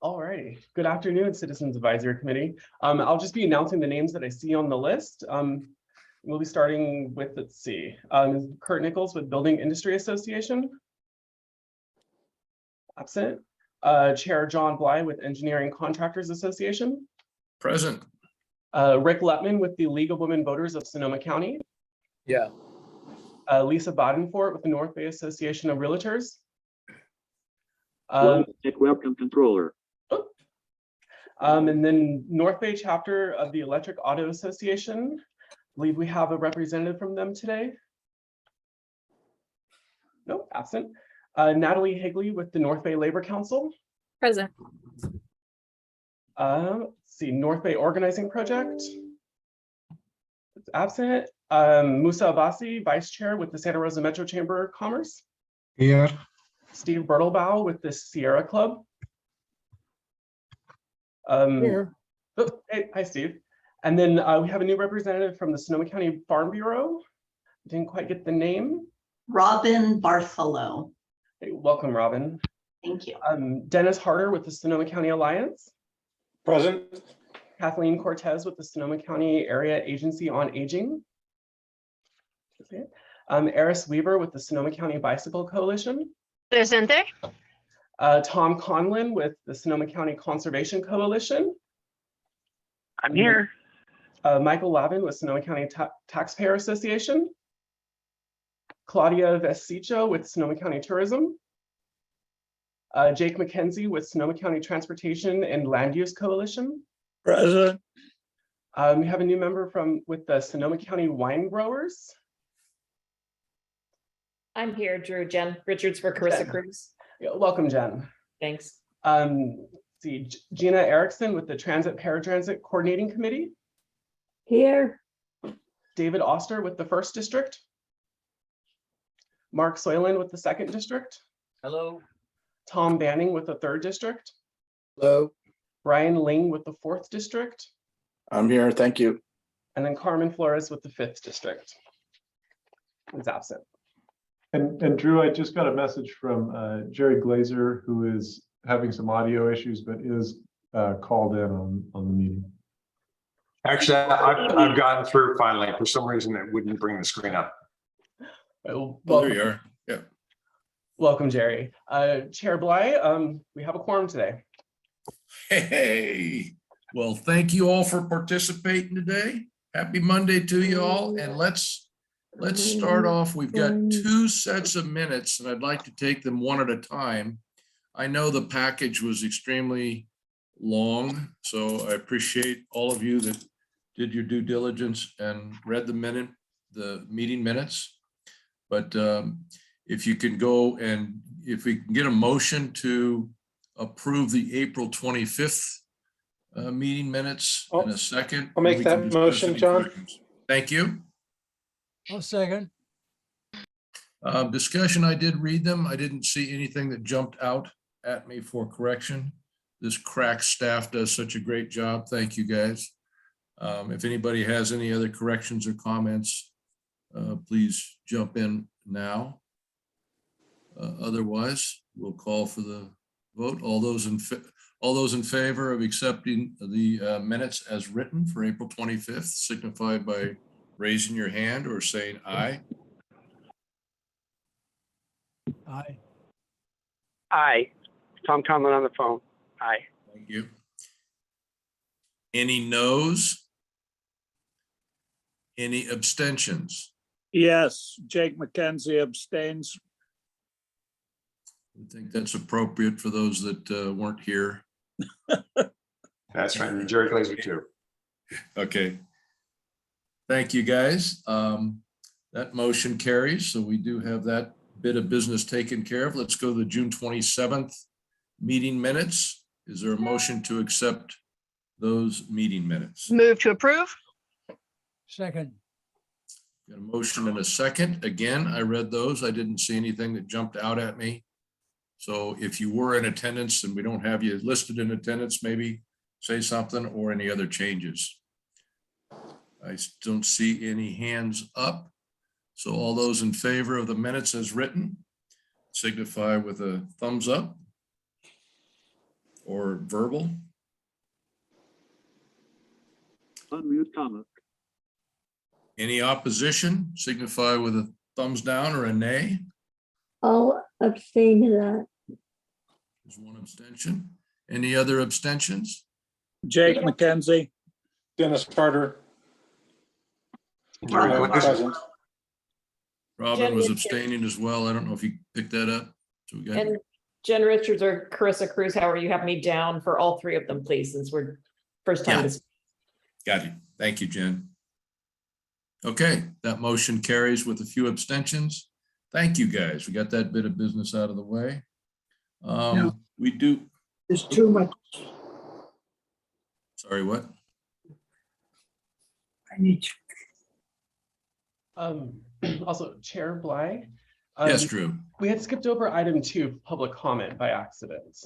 All righty. Good afternoon, Citizens Advisory Committee. I'll just be announcing the names that I see on the list. We'll be starting with, let's see, Kurt Nichols with Building Industry Association. Absent. Chair John Bly with Engineering Contractors Association. Present. Rick Letman with the League of Women Voters of Sonoma County. Yeah. Lisa Badenfort with the North Bay Association of Realtors. Welcome, controller. And then North Bay chapter of the Electric Auto Association. I believe we have a representative from them today. No, absent. Natalie Higley with the North Bay Labor Council. Present. Let's see, North Bay Organizing Project. It's absent. Musa Abbasi, Vice Chair with the Santa Rosa Metro Chamber of Commerce. Here. Steve Bertelbaugh with the Sierra Club. Here. Oh, hey, hi, Steve. And then we have a new representative from the Sonoma County Farm Bureau. Didn't quite get the name. Robin Bartholow. Hey, welcome, Robin. Thank you. Dennis Harder with the Sonoma County Alliance. Present. Kathleen Cortez with the Sonoma County Area Agency on Aging. Eris Weaver with the Sonoma County Bicycle Coalition. Presente. Tom Conlin with the Sonoma County Conservation Coalition. I'm here. Michael Lavin with Sonoma County Taxpayer Association. Claudia Vesicho with Sonoma County Tourism. Jake McKenzie with Sonoma County Transportation and Land Use Coalition. Present. We have a new member with the Sonoma County Wine Growers. I'm here, Drew. Jen Richards for Carissa Cruz. Yeah, welcome, Jen. Thanks. See, Gina Erickson with the Transit Paratransit Coordinating Committee. Here. David Oster with the 1st District. Mark Soylent with the 2nd District. Hello. Tom Banning with the 3rd District. Hello. Brian Ling with the 4th District. I'm here. Thank you. And then Carmen Flores with the 5th District. Is absent. And Drew, I just got a message from Jerry Glazer, who is having some audio issues, but is called in on the meeting. Actually, I've gotten through finally. For some reason, it wouldn't bring the screen up. Oh, there you are. Yeah. Welcome, Jerry. Chair Bly, we have a quorum today. Hey, well, thank you all for participating today. Happy Monday to you all. And let's start off. We've got 2 sets of minutes and I'd like to take them one at a time. I know the package was extremely long, so I appreciate all of you that did your due diligence and read the meeting minutes. But if you can go and if we can get a motion to approve the April 25th meeting minutes in a second. I'll make that motion, John. Thank you. I'll second. Discussion, I did read them. I didn't see anything that jumped out at me for correction. This crack staff does such a great job. Thank you, guys. If anybody has any other corrections or comments, please jump in now. Otherwise, we'll call for the vote. All those in favor of accepting the minutes as written for April 25th, signify by raising your hand or saying aye. Aye. Aye. Tom Conlon on the phone. Aye. Thank you. Any noes? Any abstentions? Yes, Jake McKenzie abstains. I think that's appropriate for those that weren't here. That's right. And Jerry Glazer too. Okay. Thank you, guys. That motion carries. So we do have that bit of business taken care of. Let's go to the June 27th meeting minutes. Is there a motion to accept those meeting minutes? Move to approve. Second. Got a motion and a second. Again, I read those. I didn't see anything that jumped out at me. So if you were in attendance and we don't have you listed in attendance, maybe say something or any other changes. I don't see any hands up. So all those in favor of the minutes as written, signify with a thumbs up. or verbal? Unmute comment. Any opposition signify with a thumbs down or a nay? I'll abstain to that. There's one abstention. Any other abstentions? Jake McKenzie. Dennis Carter. Jerry Glazer. Present. Robin was Jen- abstaining as well. I don't know if you picked that up. So we got, And Jen Richards or Carissa Cruz, however you have me down for all three of them, please, since we're first time. Yeah. to- got you. Thank you, Jen. Okay, that motion carries with a few abstentions. Thank you, guys. We got that bit of business out of the way. We do, There's too much. sorry, what? I need. Also, Chair Bly. Yes, Drew. We had skipped over item 2, public comment by accident.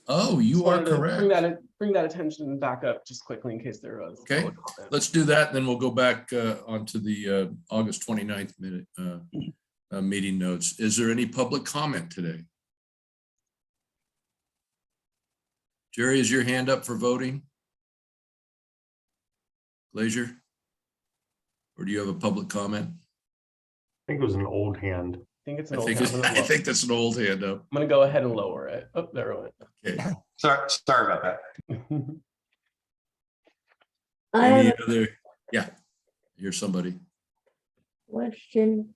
Oh, you Just are wanted to correct. Bring that attention back up just quickly in case there was. Okay, public comment. let's do that. Then we'll go back onto the August 29th minute meeting notes. Is there any public comment today? Jerry, is your hand up for voting? Glazer? Or do you have a public comment? I think it was an old hand. I think it's I an old. think, I'm gonna I think that's an old hand up. I'm gonna go ahead and lower it. Oh, there it went. Okay. Sorry about that. I Any have other? Yeah, here's somebody. a question.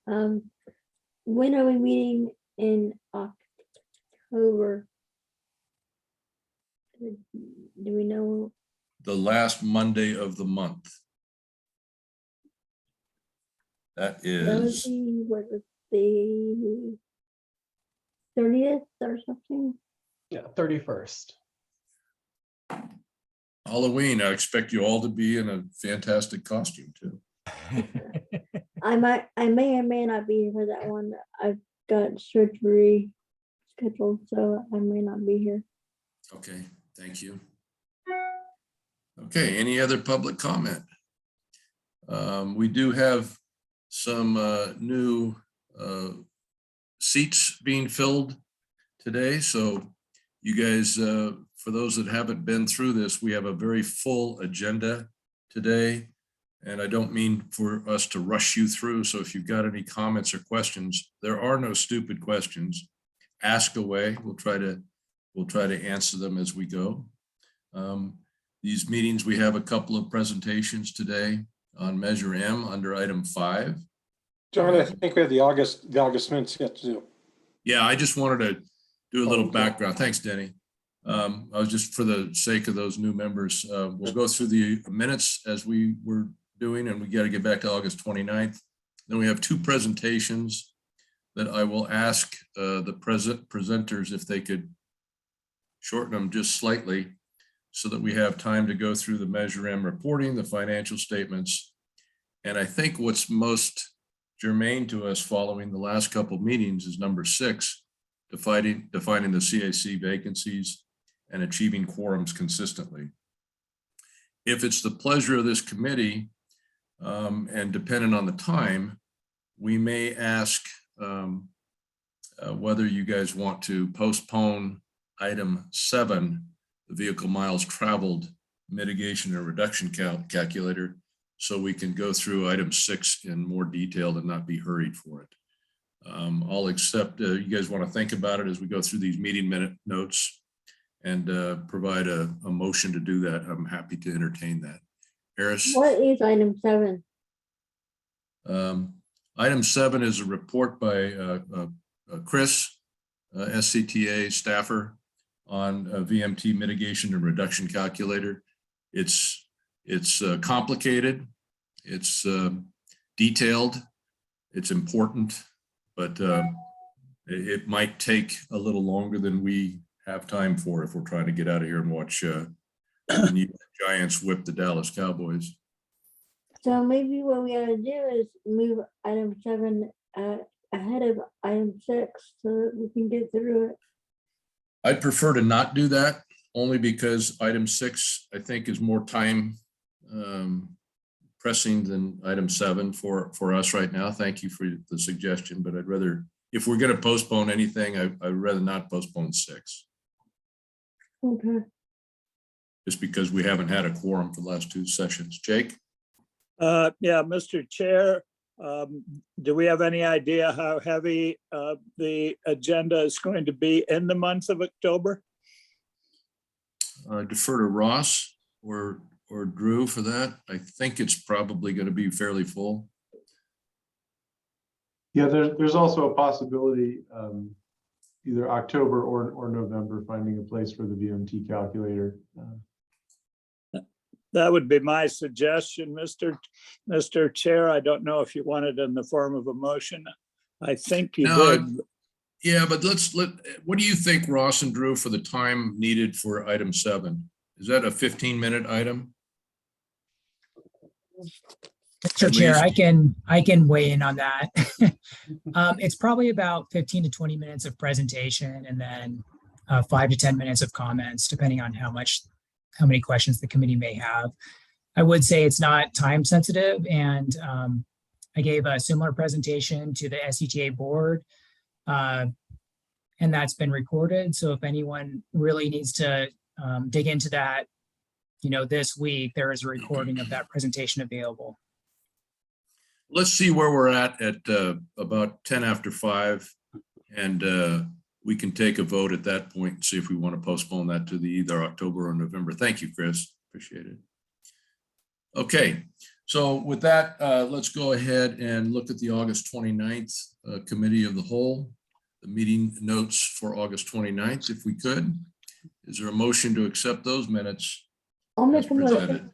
When are we meeting in October? Do we know? The last Monday of the month. That That would is, be, what was the 30th or something? Yeah, 31st. Halloween. I expect you all to be in a fantastic costume too. I may or may not be here for that one. I've got surgery scheduled, so I may not be here. Okay, thank you. Okay, any other public comment? We do have some new seats being filled today. So you guys, for those that haven't been through this, we have a very full agenda today. And I don't mean for us to rush you through. So if you've got any comments or questions, there are no stupid questions. Ask away. We'll try to answer them as we go. These meetings, we have a couple of presentations today on Measure M under item 5. John, I think we have the August minutes yet to do. Yeah, I just wanted to do a little background. Thanks, Denny. I was just, for the sake of those new members, we'll go through the minutes as we were doing, and we got to get back to August 29th. Then we have 2 presentations that I will ask the presenters if they could shorten them just slightly so that we have time to go through the Measure M reporting, the financial statements. And I think what's most germane to us following the last couple of meetings is number 6, defining the CAC vacancies and achieving quorums consistently. If it's the pleasure of this committee, and dependent on the time, we may ask whether you guys want to postpone item 7, the vehicle miles traveled mitigation and reduction calculator, so we can go through item 6 in more detail and not be hurried for it. I'll accept, you guys want to think about it as we go through these meeting minute notes and provide a motion to do that. I'm happy to entertain that. Harris? What is item 7? Item 7 is a report by Chris, SCTA staffer on VMT mitigation and reduction calculator. It's complicated, it's detailed, it's important, but it might take a little longer than we have time for if we're trying to get out of here and watch the New York Giants whip the Dallas Cowboys. So maybe what we ought to do is move item 7 ahead of item 6 so that we can get through it. I'd prefer to not do that, only because item 6, I think, is more time pressing than item 7 for us right now. Thank you for the suggestion, but I'd rather, if we're going to postpone anything, I'd rather not postpone 6. Okay. just because we haven't had a quorum for the last two sessions. Jake? Yeah, Mr. Chair, do we have any idea how heavy the agenda is going to be in the month of October? Defer to Ross or Drew for that. I think it's probably going to be fairly full. Yeah, there's also a possibility, either October or November, finding a place for the VMT calculator. That would be my suggestion, Mr. Chair. I don't know if you want it in the form of a motion. I think you No, did. Yeah, but what do you think, Ross and Drew, for the time needed for item 7? Is that a 15-minute item? Mr. Chair, I can weigh in on that. It's probably about 15 to 20 minutes of presentation and then 5 to 10 minutes of comments, depending on how many questions the committee may have. I would say it's not time sensitive, and I gave a similar presentation to the SCTA board, and that's been recorded. So if anyone really needs to dig into that, this week, there is a recording of that presentation available. Let's see where we're at about 10 after 5, and we can take a vote at that point and see if we want to postpone that to either October or November. Thank you, Chris. Appreciate it. Okay, so with that, let's go ahead and look at the August 29th Committee of the Whole, the meeting notes for August 29th, if we could. Is there a motion to accept those minutes? I'll make a presented?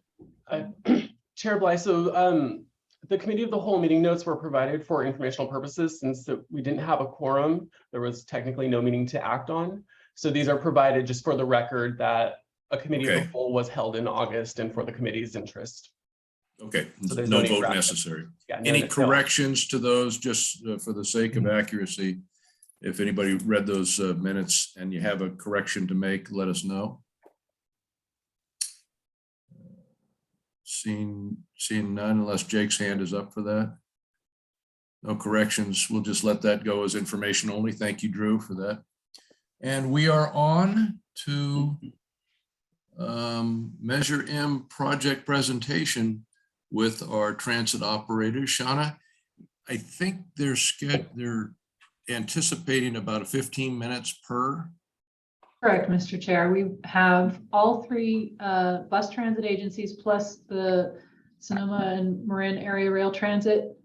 motion. Chair Bly, so the Committee of the Whole meeting notes were provided for informational purposes. Since we didn't have a quorum, there was technically no meeting to act on. So these are provided just for the record that a Committee of the Whole was held in August and for the committee's interest. Okay, So there's no need vote for action. necessary. Yeah, Any no. corrections to those, just for the sake of accuracy? If anybody read those minutes and you have a correction to make, let us know. Seeing none, unless Jake's hand is up for that. No corrections. We'll just let that go as information only. Thank you, Drew, for that. And we are on to Measure M project presentation with our transit operators. Shauna, I think they're anticipating about 15 minutes per. Correct, Mr. Chair. We have all 3 bus transit agencies plus the Sonoma and Marin Area Rail Transit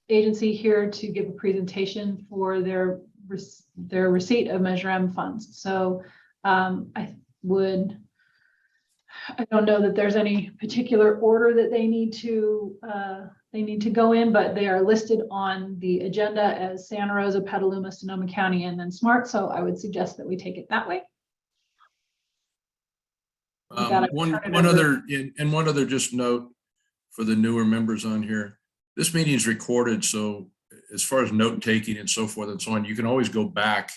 agency here to give a presentation for their receipt of Measure M funds. So I don't know that there's any particular order that they need to go in, but they are listed on the agenda as Santa Rosa, Petaluma, Sonoma County, and then Smart. So I would suggest that we take it that way. One other just note for the newer members on here. This meeting is recorded, so as far as note taking and so forth and so on, you can always go back.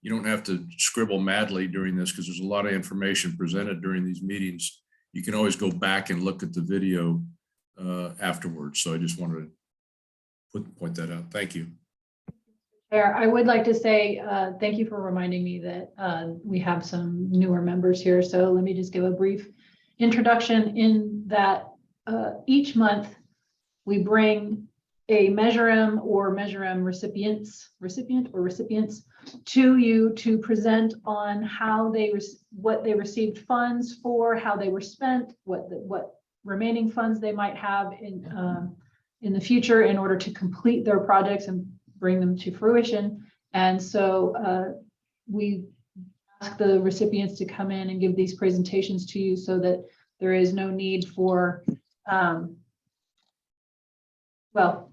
You don't have to scribble madly during this because there's a lot of information presented during these meetings. You can always go back and look at the video afterwards. So I just wanted to point that out. Thank you. I would like to say thank you for reminding me that we have some newer members here. So let me just give a brief introduction in that each month we bring a Measure M or Measure M recipient to you to present on how what they received funds for, how they were spent, what remaining funds they might have in the future in order to complete their projects and bring them to fruition. And so we ask the recipients to come in and give these presentations to you so that there is no need for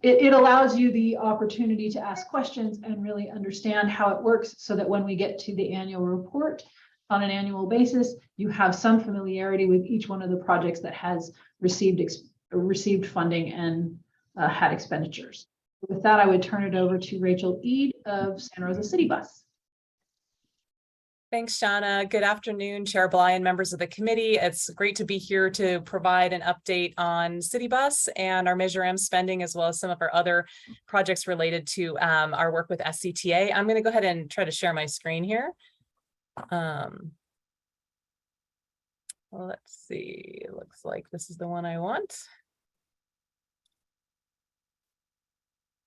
it allows you the opportunity to ask questions and really understand how it works so that when we get to the annual report on an annual basis, you have some familiarity with each one of the projects that has received funding and had expenditures. With that, I would turn it over to Rachel Eade of Santa Rosa CityBus. Thanks, Shauna. Good afternoon, Chair Bly and members of the committee. It's great to be here to provide an update on CityBus and our Measure M spending, as well as some of our other projects related to our work with SCTA. I'm going to go ahead and try to share my screen here. Well, let's see, it looks like this is the one I want.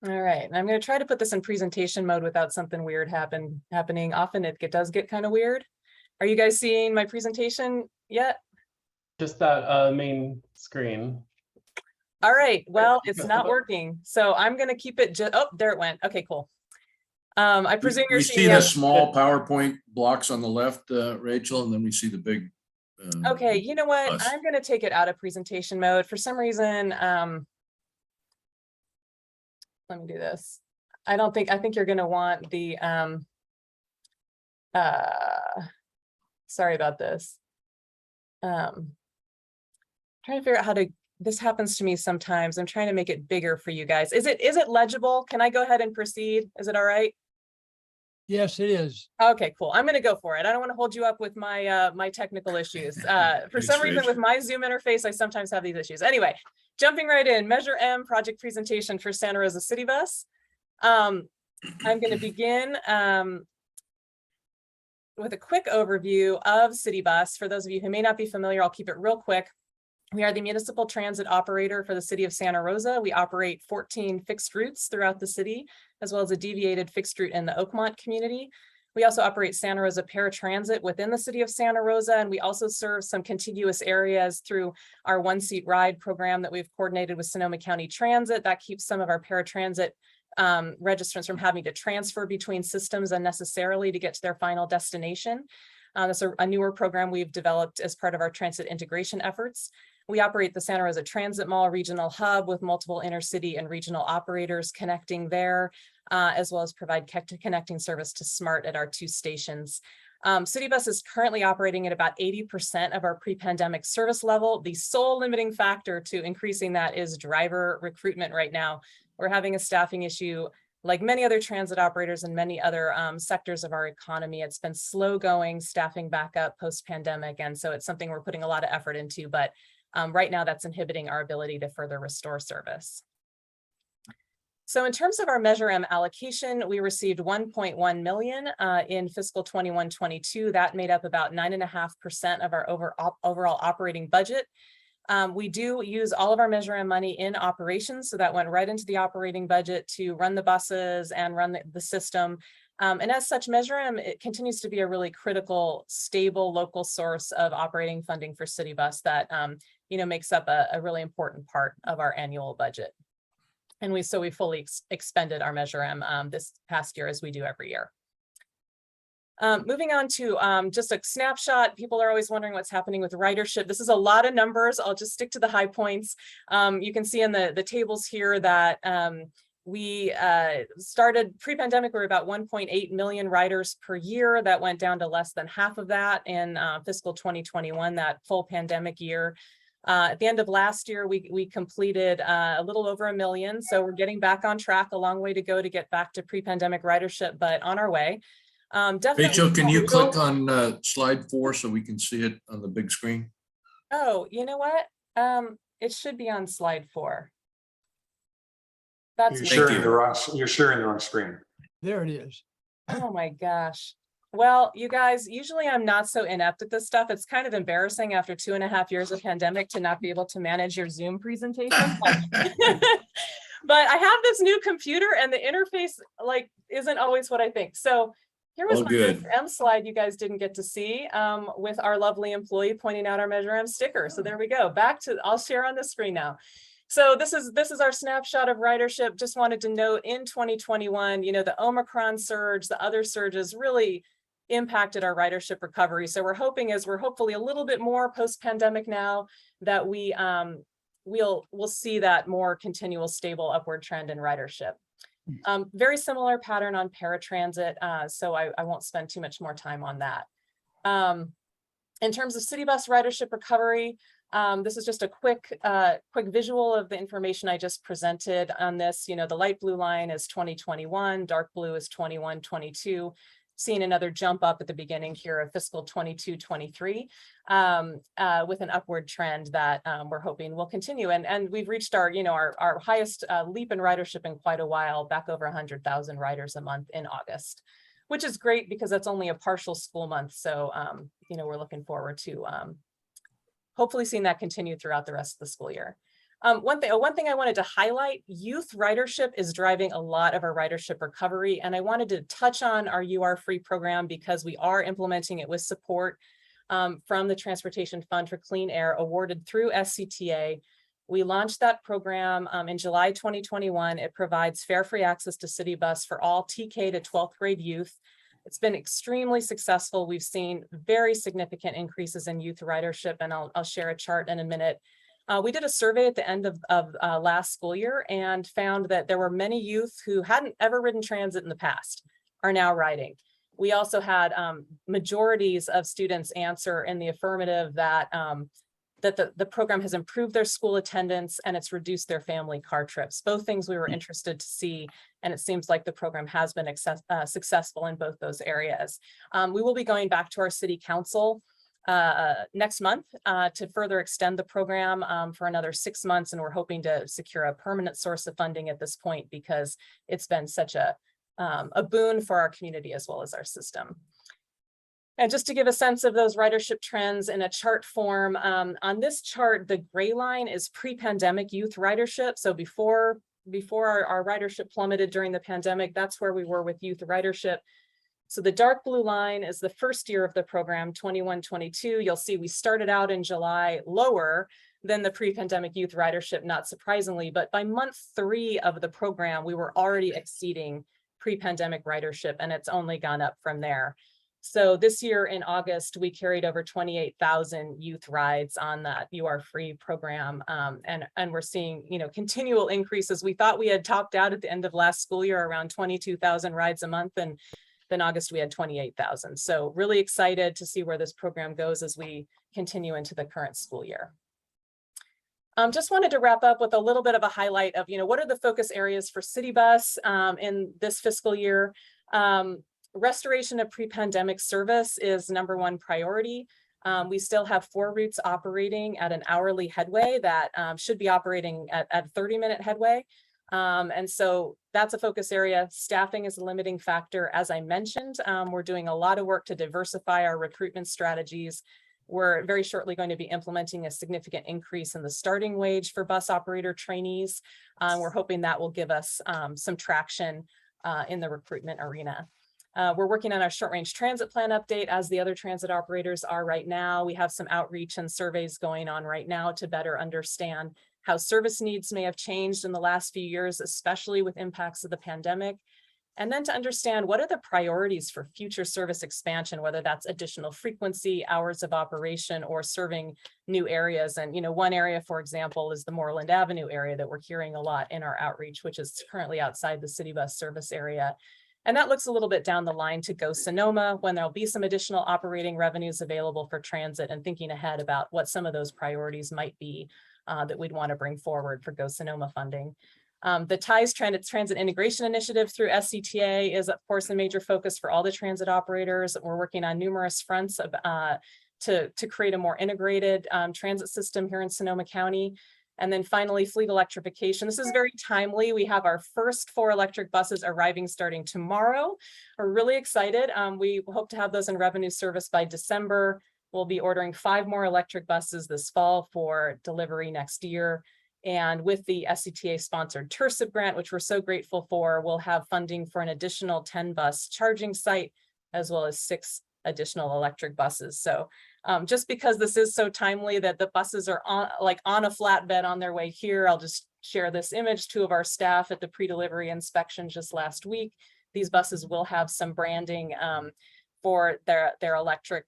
All right, and I'm going to try to put this in presentation mode without something weird happening. Often it does get kind of weird. Are you guys seeing my presentation yet? Just that main screen. All right, well, it's not working. So I'm going to keep it just, oh, there it went. Okay, cool. I presume you're We seeing see the the small PowerPoint blocks on the left, Rachel, and then we see the big. Okay, you know what? Us. I'm going to take it out of presentation mode. For some reason, let me do this. I think you're going to want the, sorry about this. Trying to figure out how to, this happens to me sometimes. I'm trying to make it bigger for you guys. Is it legible? Can I go ahead and proceed? Is it all right? Yes, it is. Okay, cool. I'm going to go for it. I don't want to hold you up with my my technical issues. For some reason with my Zoom interface, I sometimes have these issues. Anyway, jumping right in, Measure M project presentation for Santa Rosa City Bus. I'm going to begin with a quick overview of CityBus. For those of you who may not be familiar, I'll keep it real quick. We are the municipal transit operator for the city of Santa Rosa. We operate 14 fixed routes throughout the city, as well as a deviated fixed route in the Oakmont community. We also operate Santa Rosa paratransit within the city of Santa Rosa, and we also serve some contiguous areas through our one-seat ride program that we've coordinated with Sonoma County Transit. That keeps some of our paratransit registrants from having to transfer between systems unnecessarily to get to their final destination. That's a newer program we've developed as part of our transit integration efforts. We operate the Santa Rosa Transit Mall Regional Hub with multiple intercity and regional operators connecting there, as well as provide connecting service to SMART at our 2 stations. CityBus is currently operating at about 80% of our pre-pandemic service level. The sole limiting factor to increasing that is driver recruitment right now. We're having a staffing issue like many other transit operators and many other sectors of our economy. It's been slow going, staffing back up post-pandemic. And so it's something we're putting a lot of effort into, but right now that's inhibiting our ability to further restore service. So in terms of our Measure M allocation, we received 1.1 million in fiscal 21-22. That made up about 9.5% of our overall operating budget. We do use all of our Measure M money in operations, so that went right into the operating budget to run the buses and run the system. And as such, Measure M, it continues to be a really critical, stable local source of operating funding for CityBus that makes up a really important part of our annual budget. And we fully expended our Measure M this past year, as we do every year. Moving on to just a snapshot. People are always wondering what's happening with ridership. This is a lot of numbers. I'll just stick to the high points. You can see in the tables here that we started pre-pandemic, we were about 1.8 million riders per year. That went down to less than half of that in fiscal 2021, that full pandemic year. At the end of last year, we completed a little over 1 million. So we're getting back on track, a long way to go to get back to pre-pandemic ridership, but on our way. Definitely. Rachel, can you click on slide 4 so we can see it on the big screen? Oh, you know what? It should be on slide 4. That's You're sharing the wrong screen. There it is. Oh my gosh. Well, you guys, usually I'm not so inept at this stuff. It's kind of embarrassing after 2.5 years of pandemic to not be able to manage your Zoom presentation. But I have this new computer and the interface isn't always what I think. So here was my Measure M slide you guys didn't get to see with our lovely employee pointing out our Measure M sticker. So there we go. I'll share on the screen now. So this is our snapshot of ridership. Just wanted to note in 2021, the Omicron surge, the other surges really impacted our ridership recovery. So we're hoping, as we're hopefully a little bit more post-pandemic now, that we'll see that more continual, stable upward trend in ridership. Very similar pattern on paratransit, so I won't spend too much more time on that. In terms of CityBus ridership recovery, this is just a quick visual of the information I just presented on this. The light blue line is 2021, dark blue is 21-22. Seeing another jump up at the beginning here of fiscal 22-23 with an upward trend that we're hoping will continue. And we've reached our highest leap in ridership in quite a while, back over 100,000 riders a month in August. which is great because that's only a partial school month. So, we're looking forward to hopefully seeing that continue throughout the rest of the school year. One thing I wanted to highlight, youth ridership is driving a lot of our ridership recovery. And I wanted to touch on our You Are Free program because we are implementing it with support from the Transportation Fund for Clean Air awarded through SCTA. We launched that program in July 2021. It provides fare free access to CityBus for all TK to 12th grade youth. It's been extremely successful. We've seen very significant increases in youth ridership, and I'll share a chart in a minute. We did a survey at the end of last school year and found that there were many youth who hadn't ever ridden transit in the past are now riding. We also had majorities of students answer in the affirmative that the program has improved their school attendance and it's reduced their family car trips. Both things we were interested to see, and it seems like the program has been successful in both those areas. We will be going back to our city council next month to further extend the program for another 6 months, and we're hoping to secure a permanent source of funding at this point because it's been such a boon for our community as well as our system. And just to give a sense of those ridership trends in a chart form, on this chart, the gray line is pre-pandemic youth ridership. So before our ridership plummeted during the pandemic, that's where we were with youth ridership. So the dark blue line is the first year of the program, 21-22. You'll see we started out in July lower than the pre-pandemic youth ridership, not surprisingly, but by month 3 of the program, we were already exceeding pre-pandemic ridership, and it's only gone up from there. So this year in August, we carried over 28,000 youth rides on that You Are Free program. And we're seeing, continual increases. We thought we had topped out at the end of last school year around 22,000 rides a month. And then August, we had 28,000. So really excited to see where this program goes as we continue into the current school year. Just wanted to wrap up with a little bit of a highlight of, what are the focus areas for CityBus in this fiscal year. Restoration of pre-pandemic service is #1 priority. We still have 4 routes operating at an hourly headway that should be operating at a 30-minute headway. And so that's a focus area. Staffing is a limiting factor. As I mentioned, we're doing a lot of work to diversify our recruitment strategies. We're very shortly going to be implementing a significant increase in the starting wage for bus operator trainees. We're hoping that will give us some traction in the recruitment arena. We're working on our short range transit plan update as the other transit operators are right now. We have some outreach and surveys going on right now to better understand how service needs may have changed in the last few years, especially with impacts of the pandemic. And then to understand what are the priorities for future service expansion, whether that's additional frequency, hours of operation, or serving new areas. And, one area, for example, is the Moreland Avenue area that we're hearing a lot in our outreach, which is currently outside the CityBus service area. And that looks a little bit down the line to Go Sonoma when there'll be some additional operating revenues available for transit, and thinking ahead about what some of those priorities might be that we'd want to bring forward for Go Sonoma funding. The TIES Transit Integration Initiative through SCTA is, of course, a major focus for all the transit operators. We're working on numerous fronts to create a more integrated transit system here in Sonoma County. And then finally, fleet electrification. This is very timely. We have our first 4 electric buses arriving starting tomorrow. We're really excited. We hope to have those in revenue service by December. We'll be ordering 5 more electric buses this fall for delivery next year. And with the SCTA sponsored TIRSIP grant, which we're so grateful for, we'll have funding for an additional 10 bus charging site, as well as 6 additional electric buses. So just because this is so timely that the buses are on a flatbed on their way here, I'll just share this image. 2 of our staff at the pre-delivery inspection just last week. These buses will have some branding for their electric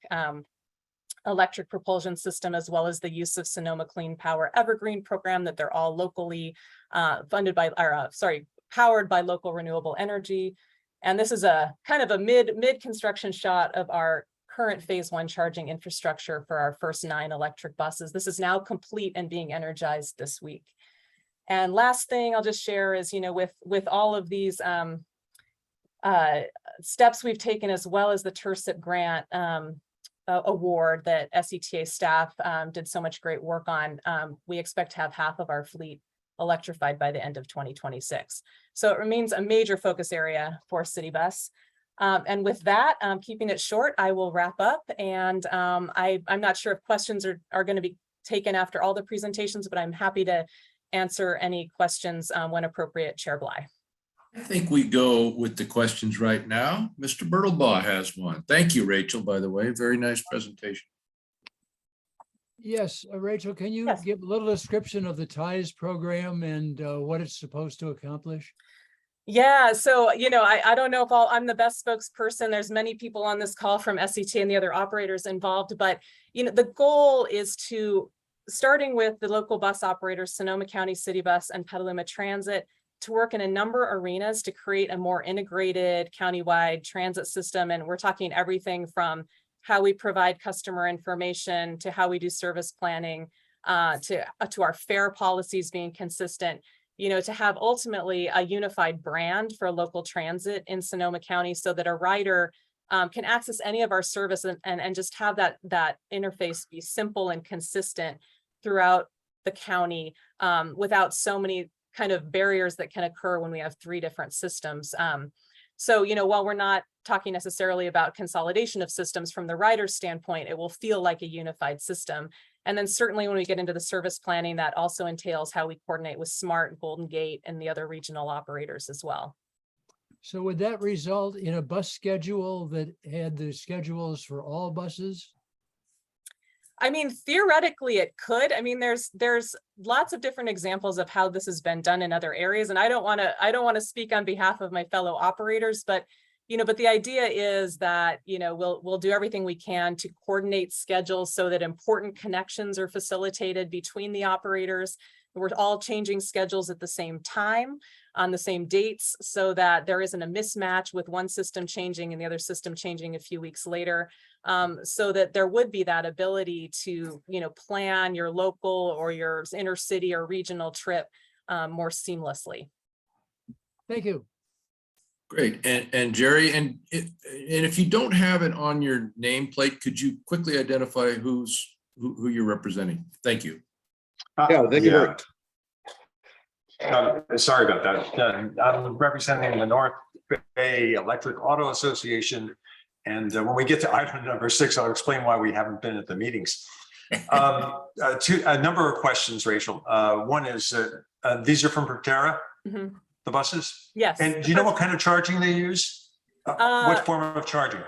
propulsion system, as well as the use of Sonoma Clean Power Evergreen program, that they're all locally powered by local renewable energy. And this is a kind of a mid-construction shot of our current phase 1 charging infrastructure for our first 9 electric buses. This is now complete and being energized this week. And last thing I'll just share is, with all of these steps we've taken, as well as the TIRSIP grant award that SCTA staff did so much great work on, we expect to have half of our fleet electrified by the end of 2026. So it remains a major focus area for CityBus. And with that, keeping it short, I will wrap up. And I'm not sure if questions are going to be taken after all the presentations, but I'm happy to answer any questions when appropriate, Chair Bly. I think we go with the questions right now. Mr. Bertlebaugh has one. Thank you, Rachel, by the way. Very nice presentation. Yes, Rachel, can you give a little description of the TIES program and what it's supposed to accomplish? Yeah, so, I don't know if I'm the best spokesperson. There's many people on this call from SCTA and the other operators involved, but, the goal is to, starting with the local bus operators, Sonoma County CityBus and Petaluma Transit, to work in a number of arenas to create a more integrated countywide transit system. And we're talking everything from how we provide customer information to how we do service planning, to our fare policies being consistent, to have ultimately a unified brand for local transit in Sonoma County so that a rider can access any of our service and just have that interface be simple and consistent throughout the county, without so many kind of barriers that can occur when we have 3 different systems. So, while we're not talking necessarily about consolidation of systems from the rider's standpoint, it will feel like a unified system. And then certainly when we get into the service planning, that also entails how we coordinate with SMART, Golden Gate, and the other regional operators as well. So would that result in a bus schedule that had the schedules for all buses? I mean, theoretically it could. I mean, there's lots of different examples of how this has been done in other areas. And I don't want to speak on behalf of my fellow operators, but but the idea is that, we'll do everything we can to coordinate schedules so that important connections are facilitated between the operators. We're all changing schedules at the same time on the same dates so that there isn't a mismatch with one system changing and the other system changing a few weeks later. So that there would be that ability to, plan your local or your intercity or regional trip more seamlessly. Thank you. Great. And Jerry, and if you don't have it on your nameplate, could you quickly identify who you're representing? Thank you. Yeah, thank you. Sorry about that. I'm representing the North Bay Electric Auto Association. And when we get to item number 6, I'll explain why we haven't been at the meetings. A number of questions, Rachel. One is these are from Proterra, the buses? Yes. And do you know what kind of charging they use? What form of charging?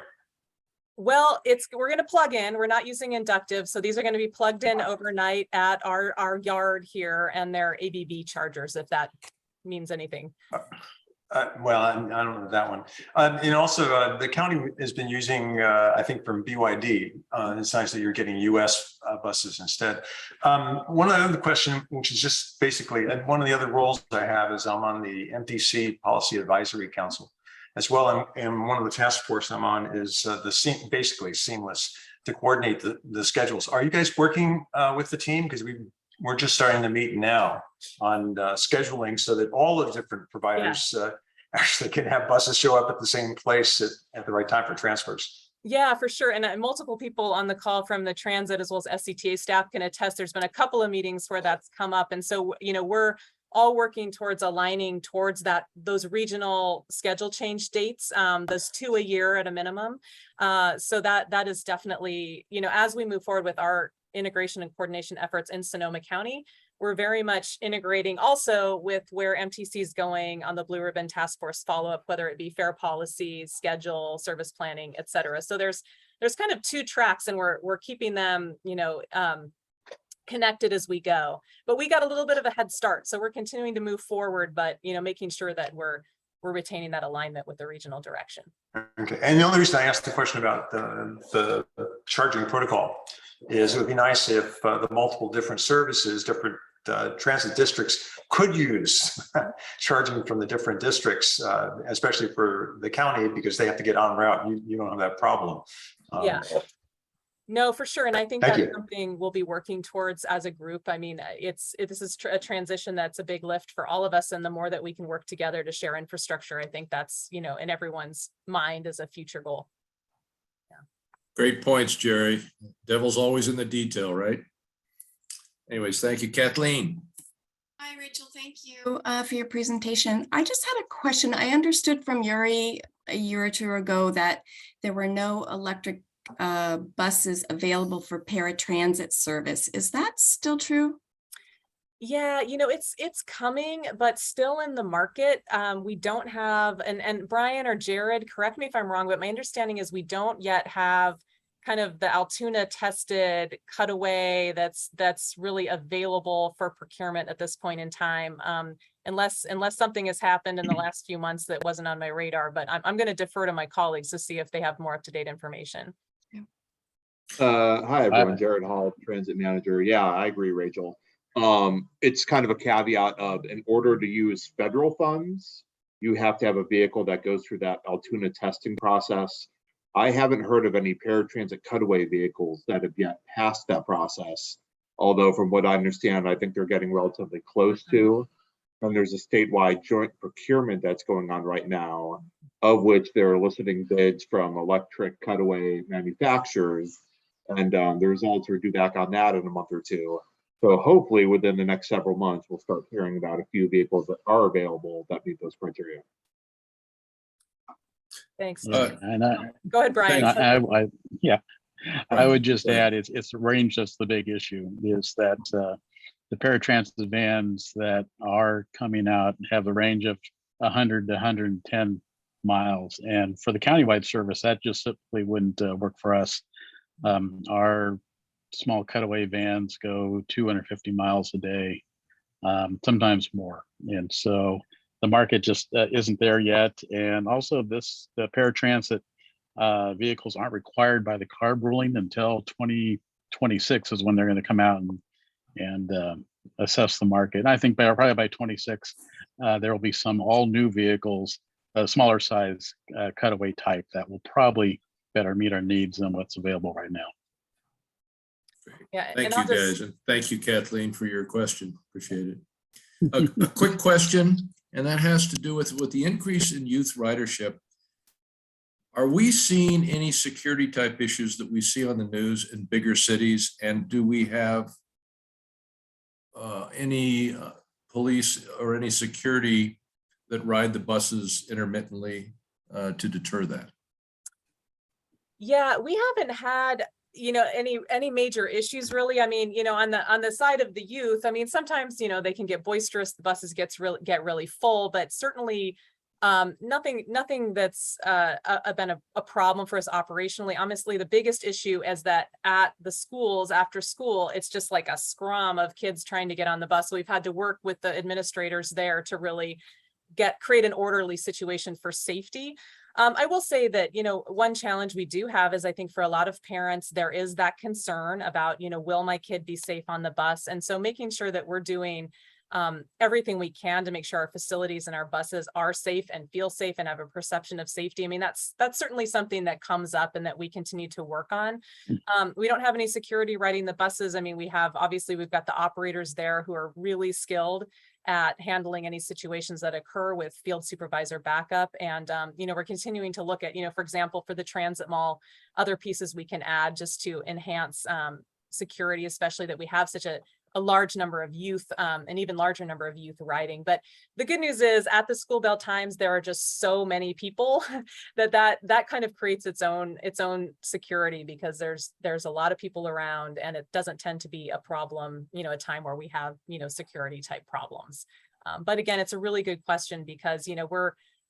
Well, we're going to plug in. We're not using inductive. So these are going to be plugged in overnight at our yard here, and they're ABB chargers, if that means anything. Well, I don't know that one. And also the county has been using, I think from BYD, it's nice that you're getting US buses instead. One other question, which is just basically, and one of the other roles I have is I'm on the MTC Policy Advisory Council as well. And one of the task force I'm on is basically seamless to coordinate the schedules. Are you guys working with the team? Because we're just starting to meet now on scheduling so that all the different providers actually can have buses show up at the same place at the right time for transfers. Yeah, for sure. And multiple people on the call from the transit as well as SCTA staff can attest. There's been a couple of meetings where that's come up. And so, we're all working towards aligning towards those regional schedule change dates, those 2 a year at a minimum. So that is definitely, as we move forward with our integration and coordination efforts in Sonoma County, we're very much integrating also with where MTC is going on the Blue Ribbon Task Force follow-up, whether it be fare policy, schedule, service planning, et cetera. So there's kind of 2 tracks, and we're keeping them, connected as we go. But we got a little bit of a head start, so we're continuing to move forward, but making sure that we're retaining that alignment with the regional direction. Okay, and the only reason I asked the question about the charging protocol is it would be nice if the multiple different services, different transit districts could use charging from the different districts, especially for the county, because they have to get on route. You don't have that problem. Yeah. No, for sure. And I think Thank that's you. something we'll be working towards as a group. I mean, this is a transition that's a big lift for all of us. And the more that we can work together to share infrastructure, I think that's, in everyone's mind as a future goal. Yeah. Great points, Jerry. Devil's always in the detail, right? Anyways, thank you, Kathleen. Hi, Rachel. Thank you for your presentation. I just had a question. I understood from Yuri a year or two ago that there were no electric buses available for paratransit service. Is that still true? Yeah, it's coming, but still in the market. We don't have, and Brian or Jared, correct me if I'm wrong, but my understanding is we don't yet have kind of the Altoona tested cutaway that's really available for procurement at this point in time. Unless something has happened in the last few months that wasn't on my radar, but I'm going to defer to my colleagues to see if they have more up-to-date information. Hi, everyone. Jared Hall, Transit Manager. Yeah, I agree, Rachel. It's kind of a caveat of, in order to use federal funds, you have to have a vehicle that goes through that Altoona testing process. I haven't heard of any paratransit cutaway vehicles that have yet passed that process. Although from what I understand, I think they're getting relatively close to. And there's a statewide joint procurement that's going on right now, of which they're eliciting bids from electric cutaway manufacturers. And the results are due back on that in a month or two. So hopefully within the next several months, we'll start hearing about a few vehicles that are available that meet those criteria. Thanks. Go ahead, Brian. I would just add it's range that's the big issue, is that the paratransit vans that are coming out have a range of 100 to 110 miles. And for the countywide service, that just simply wouldn't work for us. Our small cutaway vans go 250 miles a day, sometimes more. And so the market just isn't there yet. And also the paratransit vehicles aren't required by the CARB ruling until 2026 is when they're going to come out and assess the market. And I think probably by 26, there will be some all new vehicles, smaller size cutaway type that will probably better meet our needs than what's available right now. Yeah, thank you guys, and thank you, Kathleen, for your question. Appreciate it. A quick question, and that has to do with the increase in youth ridership. Are we seeing any security type issues that we see on the news in bigger cities? And do we have any police or any security that ride the buses intermittently to deter that? Yeah, we haven't had any major issues really. I mean, on the side of the youth, I mean, sometimes they can get boisterous, the buses get really full, but certainly nothing that's been a problem for us operationally. Honestly, the biggest issue is that at the schools after school, it's just like a scrum of kids trying to get on the bus. So we've had to work with the administrators there to really create an orderly situation for safety. I will say that, one challenge we do have is I think for a lot of parents, there is that concern about, will my kid be safe on the bus? And so making sure that we're doing everything we can to make sure our facilities and our buses are safe and feel safe and have a perception of safety. I mean, that's certainly something that comes up and that we continue to work on. We don't have any security riding the buses. I mean, we've got the operators there who are really skilled at handling any situations that occur with field supervisor backup. And, we're continuing to look at, for example, for the transit mall, other pieces we can add just to enhance security, especially that we have such a large number of youth, an even larger number of youth riding. But the good news is at the school bell times, there are just so many people that kind of creates its own security, because there's a lot of people around, and it doesn't tend to be a problem, a time where we have, security type problems. But again, it's a really good question, because,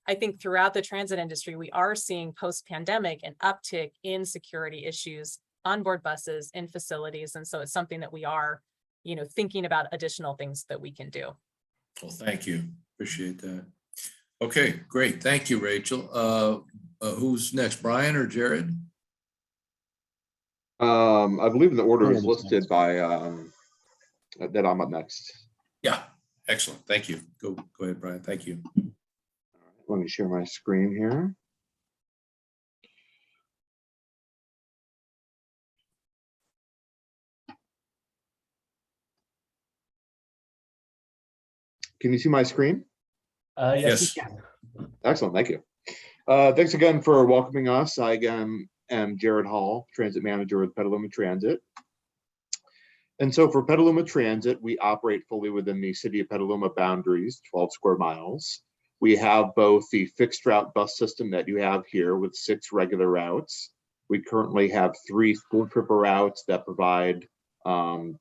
I think throughout the transit industry, we are seeing post-pandemic an uptick in security issues on board buses, in facilities. And so it's something that we are thinking about additional things that we can do. Well, thank you. Appreciate that. Okay, great. Thank you, Rachel. Who's next, Brian or Jared? I believe in the order is listed by that I'm up next. Yeah, excellent. Thank you. Go ahead, Brian. Thank you. Let me share my screen here. Can you see my screen? Yes. Excellent, thank you. Thanks again for welcoming us. I again am Jared Hall, Transit Manager with Petaluma Transit. And so for Petaluma Transit, we operate fully within the city of Petaluma boundaries, 12 square miles. We have both the fixed route bus system that you have here with 6 regular routes. We currently have 3 school tripper routes that provide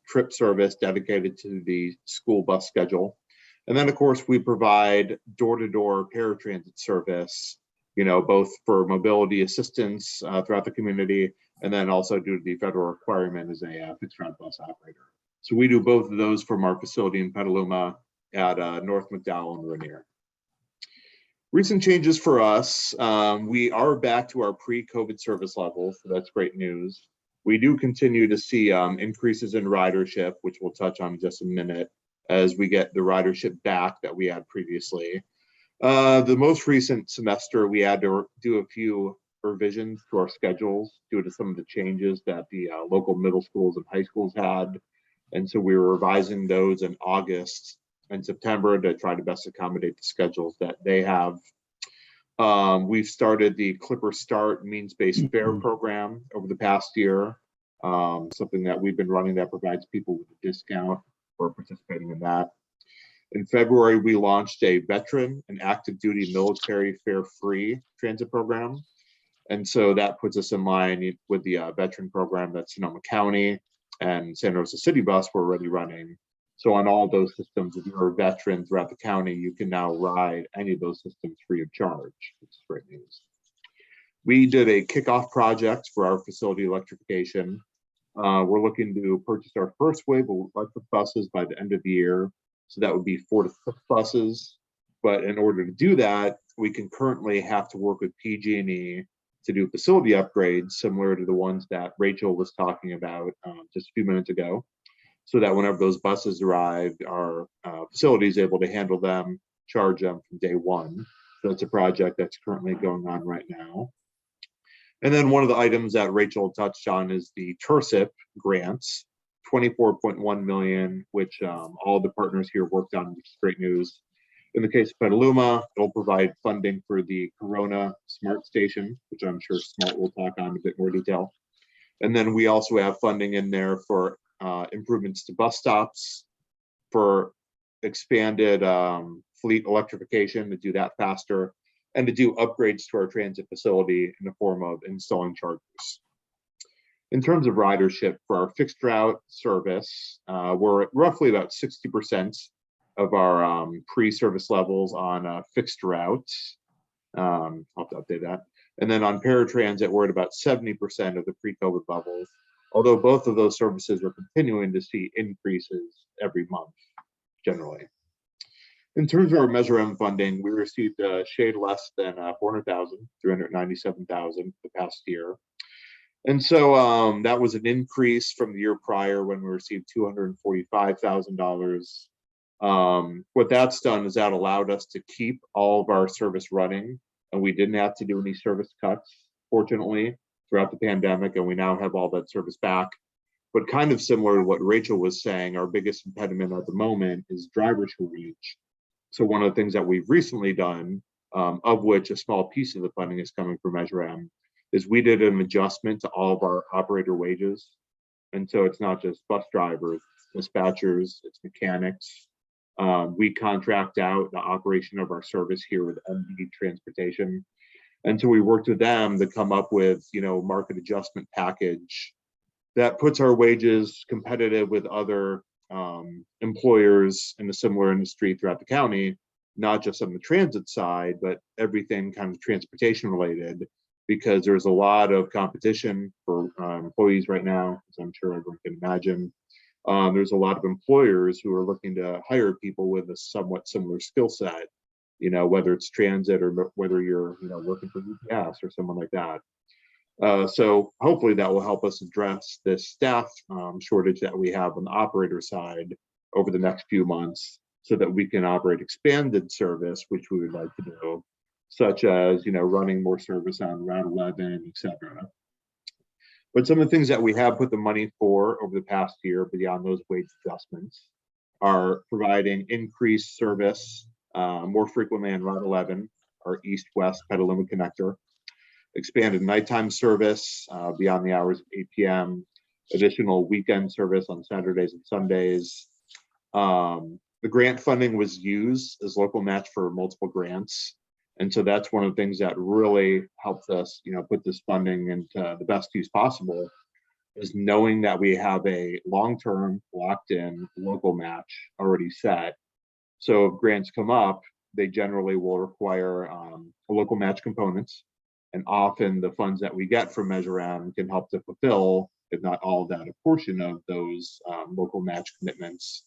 trip service dedicated to the school bus schedule. And then, of course, we provide door-to-door paratransit service, you know, both for mobility assistance throughout the community, and then also due to the federal requirement as a fixed route bus operator. So we do both of those from our facility in Petaluma at North McDowell and Rainier. Recent changes for us, we are back to our pre-COVID service levels, so that's great news. We do continue to see increases in ridership, which we'll touch on in just a minute, as we get the ridership back that we had previously. The most recent semester, we had to do a few revisions to our schedules due to some of the changes that the local middle schools and high schools had. And so we were revising those in August and September to try to best accommodate the schedules that they have. We've started the Clipper Start means-based fare program over the past year, something that we've been running that provides people with a discount for participating in that. In February, we launched a veteran and active duty military fare-free transit program. And so that puts us in line with the veteran program that Sonoma County and Santa Rosa CityBus were already running. So on all those systems, if you're a veteran throughout the county, you can now ride any of those systems free of charge, which is great news. We did a kickoff project for our facility electrification. We're looking to purchase our first wave of electric buses by the end of the year. So that would be 4 to 6 buses. But in order to do that, we concurrently have to work with PG&E to do facility upgrades similar to the ones that Rachel was talking about just a few minutes ago, so that whenever those buses arrive, our facility is able to handle them, charge them from day one. So that's a project that's currently going on right now. And then one of the items that Rachel touched on is the TURSIP grants, 24.1 million, which all the partners here worked on, which is great news. In the case of Petaluma, it'll provide funding for the Corona Smart Station, which I'm sure Smart will talk on in a bit more detail. And then we also have funding in there for improvements to bus stops, for expanded fleet electrification to do that faster, and to do upgrades to our transit facility in the form of installing chargers. In terms of ridership for our fixed route service, we're at roughly about 60% of our pre-service levels on fixed routes. I'll have to update that. And then on paratransit, we're at about 70% of the pre-COVID levels, although both of those services are continuing to see increases every month, generally. In terms of our Measure M funding, we received a shade less than 400,000, 397,000 the past year. And so that was an increase from the year prior when we received $245,000. What that's done is that allowed us to keep all of our service running, and we didn't have to do any service cuts, fortunately, throughout the pandemic, and we now have all that service back. But kind of similar to what Rachel was saying, our biggest impediment at the moment is driver shortage. So one of the things that we've recently done, of which a small piece of the funding is coming from Measure M, is we did an adjustment to all of our operator wages. And so it's not just bus drivers, dispatchers, it's mechanics. We contract out the operation of our service here with MD Transportation. And so we worked with them to come up with, market adjustment package that puts our wages competitive with other employers in a similar industry throughout the county, not just on the transit side, but everything kind of transportation related, because there's a lot of competition for employees right now, as I'm sure everyone can imagine. There's a lot of employers who are looking to hire people with a somewhat similar skill set, whether it's transit or whether you're, working for UPS or someone like that. So hopefully that will help us address this staff shortage that we have on the operator side over the next few months, so that we can operate expanded service, which we would like to do, such as, running more service on Route 11, etc. But some of the things that we have put the money for over the past year, beyond those wage adjustments, are providing increased service more frequently on Route 11, our east-west Petaluma connector, expanded nighttime service beyond the hours of 8 p.m., additional weekend service on Saturdays and Sundays, the grant funding was used as local match for multiple grants. And so that's one of the things that really helped us, put this funding into the best use possible, is knowing that we have a long-term locked-in local match already set. So if grants come up, they generally will require a local match components. And often the funds that we get from Measure M can help to fulfill, if not all of that, a portion of those local match commitments.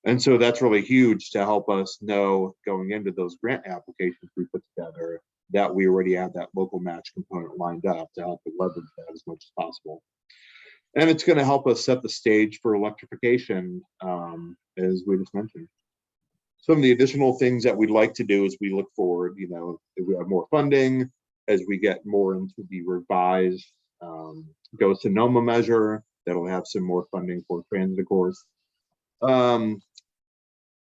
And so that's really huge to help us know going into those grant applications we put together that we already have that local match component lined up to help leverage that as much as possible. And it's going to help us set the stage for electrification, as we just mentioned. Some of the additional things that we'd like to do as we look forward, if we have more funding, as we get more into the revised Go Sonoma measure, that'll have some more funding for transit, of course.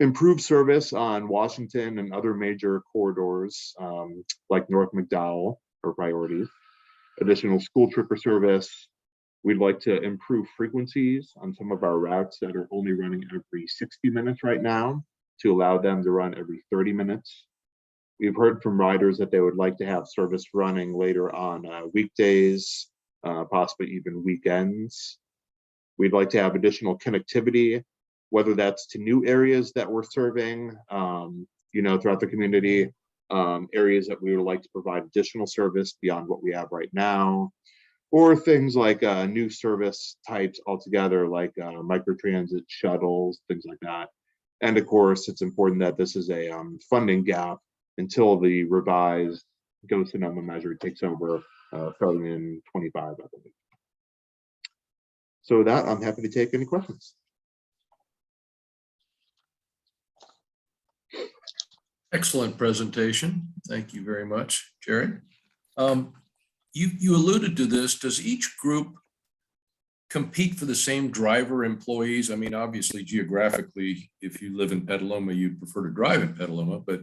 Improve service on Washington and other major corridors, like North McDowell, are priorities. Additional school tripper service. We'd like to improve frequencies on some of our routes that are only running every 60 minutes right now, to allow them to run every 30 minutes. We've heard from riders that they would like to have service running later on weekdays, possibly even weekends. We'd like to have additional connectivity, whether that's to new areas that we're serving, throughout the community, areas that we would like to provide additional service beyond what we have right now, or things like new service types altogether, like microtransit, shuttles, things like that. And of course, it's important that this is a funding gap until the revised Go Sonoma measure takes over starting in 25, I believe. So with that, I'm happy to take any questions. Excellent presentation. Thank you very much, Jared. You alluded to this. Does each group compete for the same driver employees? I mean, obviously, geographically, if you live in Petaluma, you'd prefer to drive in Petaluma, but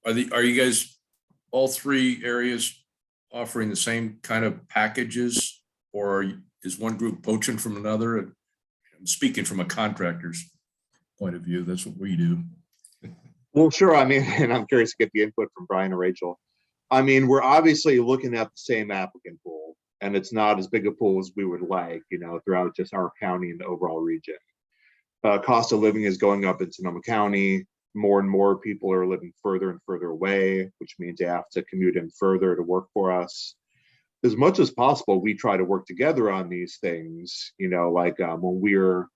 are you guys, all three areas, offering the same kind of packages, or is one group poaching from another? I'm speaking from a contractor's point of view. That's what we do. Well, sure. I mean, and I'm curious to get the input from Brian or Rachel. I mean, we're obviously looking at the same applicant pool, and it's not as big a pool as we would like, throughout just our county and the overall region. Cost of living is going up in Sonoma County. More and more people are living further and further away, which means they have to commute in further to work for us. As much as possible, we try to work together on these things, like when we're,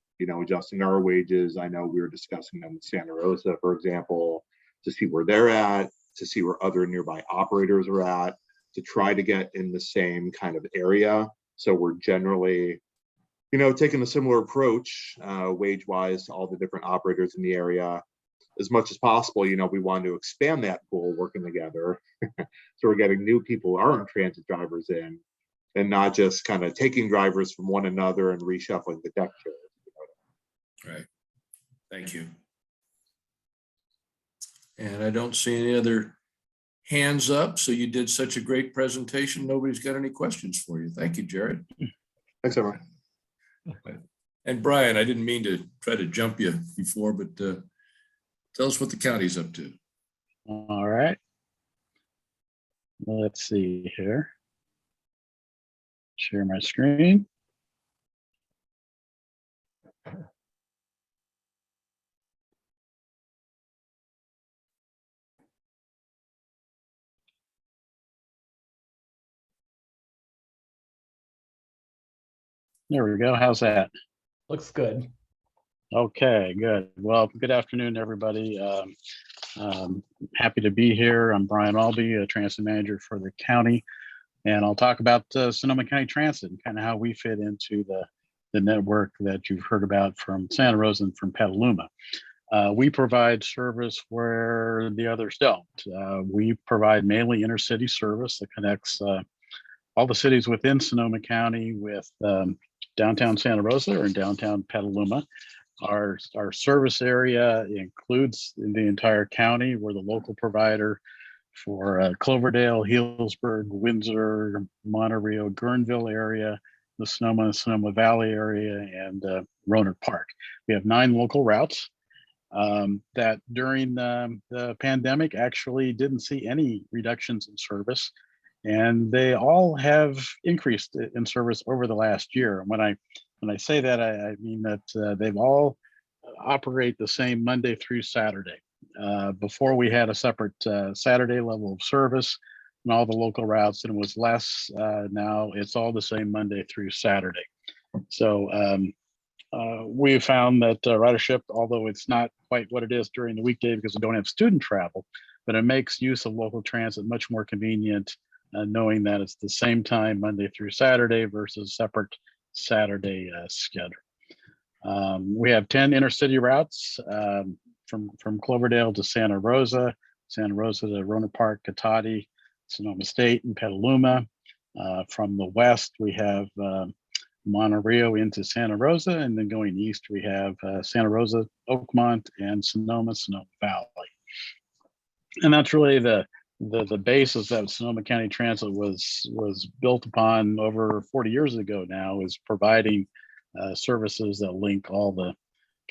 adjusting our wages. I know we were discussing them with Santa Rosa, for example, to see where they're at, to see where other nearby operators are at, to try to get in the same kind of area. So we're generally, taking a similar approach wage-wise to all the different operators in the area. As much as possible, we want to expand that pool working together. So we're getting new people who aren't transit drivers in, and not just kind of taking drivers from one another and reshuffling the deck chairs. Right. Thank you. And I don't see any other hands up. So you did such a great presentation. Nobody's got any questions for you. Thank you, Jared. Thanks, everyone. And Brian, I didn't mean to try to jump you before, but tell us what the county's up to. All right. Let's see here. Share my screen. There we go. How's that? Looks good. Okay, good. Well, good afternoon, everybody. Happy to be here. I'm Brian Albee, a transit manager for the county, and I'll talk about Sonoma County Transit and kind of how we fit into the network that you've heard about from Santa Rosa and from Petaluma. We provide service where the others don't. We provide mainly intercity service that connects all the cities within Sonoma County with downtown Santa Rosa or in downtown Petaluma. Our service area includes the entire county. We're the local provider for Cloverdale, Healdsburg, Windsor, Monterey, Guerneville area, the Sonoma Valley area, and Rohnert Park. We have 9 local routes. that during the pandemic actually didn't see any reductions in service, and they all have increased in service over the last year. When I say that, I mean that they've all operate the same Monday through Saturday. Before we had a separate Saturday level of service and all the local routes, and it was less. Now it's all the same Monday through Saturday. So we found that ridership, although it's not quite what it is during the weekday because we don't have student travel, but it makes use of local transit much more convenient, knowing that it's the same time Monday through Saturday versus separate Saturday schedule. We have 10 intercity routes from Cloverdale to Santa Rosa to Rohnert Park, Cotati, Sonoma State, and Petaluma. From the west, we have Monorio into Santa Rosa, and then going east, we have Santa Rosa, Oakmont, and Sonoma Valley. And that's really the basis that Sonoma County Transit was built upon over 40 years ago now, is providing services that link all the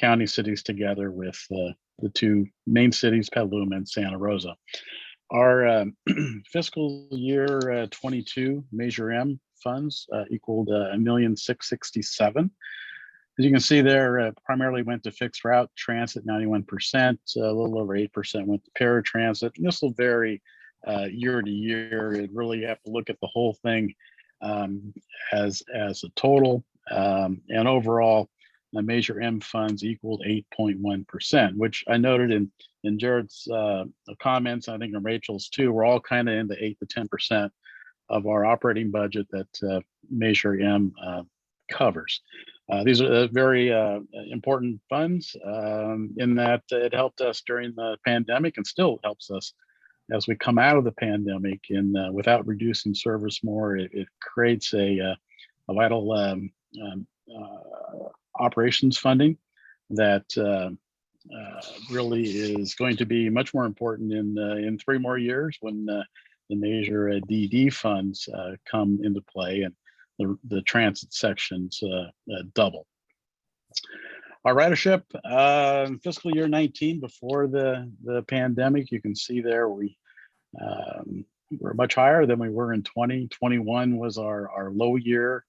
county cities together with the two main cities, Petaluma and Santa Rosa. Our fiscal year 22 Measure M funds equaled $1,667,000. As you can see there, primarily went to fixed route transit, 91%, a little over 8% went to paratransit. And this will vary year to year. It really, you have to look at the whole thing as a total. And overall, the Measure M funds equaled 8.1%, which I noted in Jared's comments, I think in Rachel's too. We're all kind of in the 8 to 10% of our operating budget that Measure M covers. These are very important funds in that it helped us during the pandemic and still helps us as we come out of the pandemic. And without reducing service more, it creates a vital operations funding that really is going to be much more important in 3 more years when the Measure DD funds come into play and the transit sections double. Our ridership fiscal year 19, before the pandemic, you can see there we were much higher than we were in 20. 21 was our low year.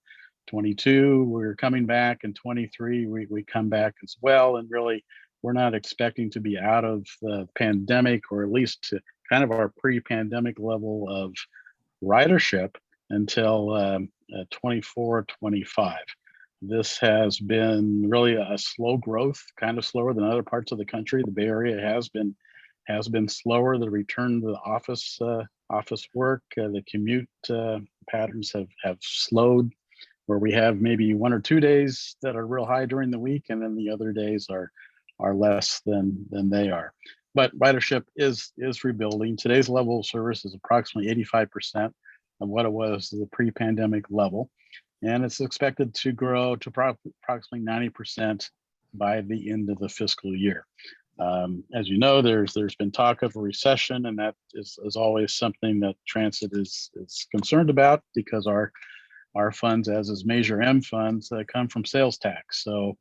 22, we're coming back, and 23, we come back as well. And really, we're not expecting to be out of the pandemic, or at least to kind of our pre-pandemic level of ridership until 24, 25. This has been really a slow growth, kind of slower than other parts of the country. The Bay Area has been slower. The return to the office work, the commute patterns have slowed, where we have maybe 1 or 2 days that are real high during the week, and then the other days are less than they are. But ridership is rebuilding. Today's level of service is approximately 85% of what it was the pre-pandemic level, and it's expected to grow to approximately 90% by the end of the fiscal year. As you know, there's been talk of a recession, and that is always something that transit is concerned about, because our funds, as is Measure M funds, come from sales tax. So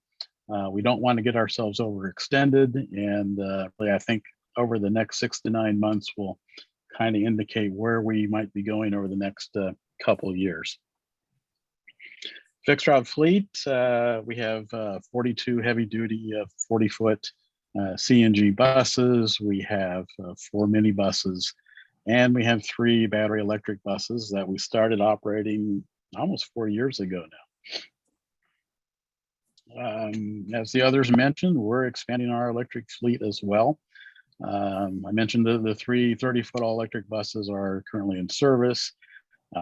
we don't want to get ourselves overextended. And really, I think over the next 6 to 9 months, we'll kind of indicate where we might be going over the next couple of years. Fixed route fleet, we have 42 heavy duty 40-foot CNG buses. We have 4 minibuses, and we have 3 battery electric buses that we started operating almost 4 years ago now. As the others mentioned, we're expanding our electric fleet as well. I mentioned the 3 30-foot all-electric buses are currently in service.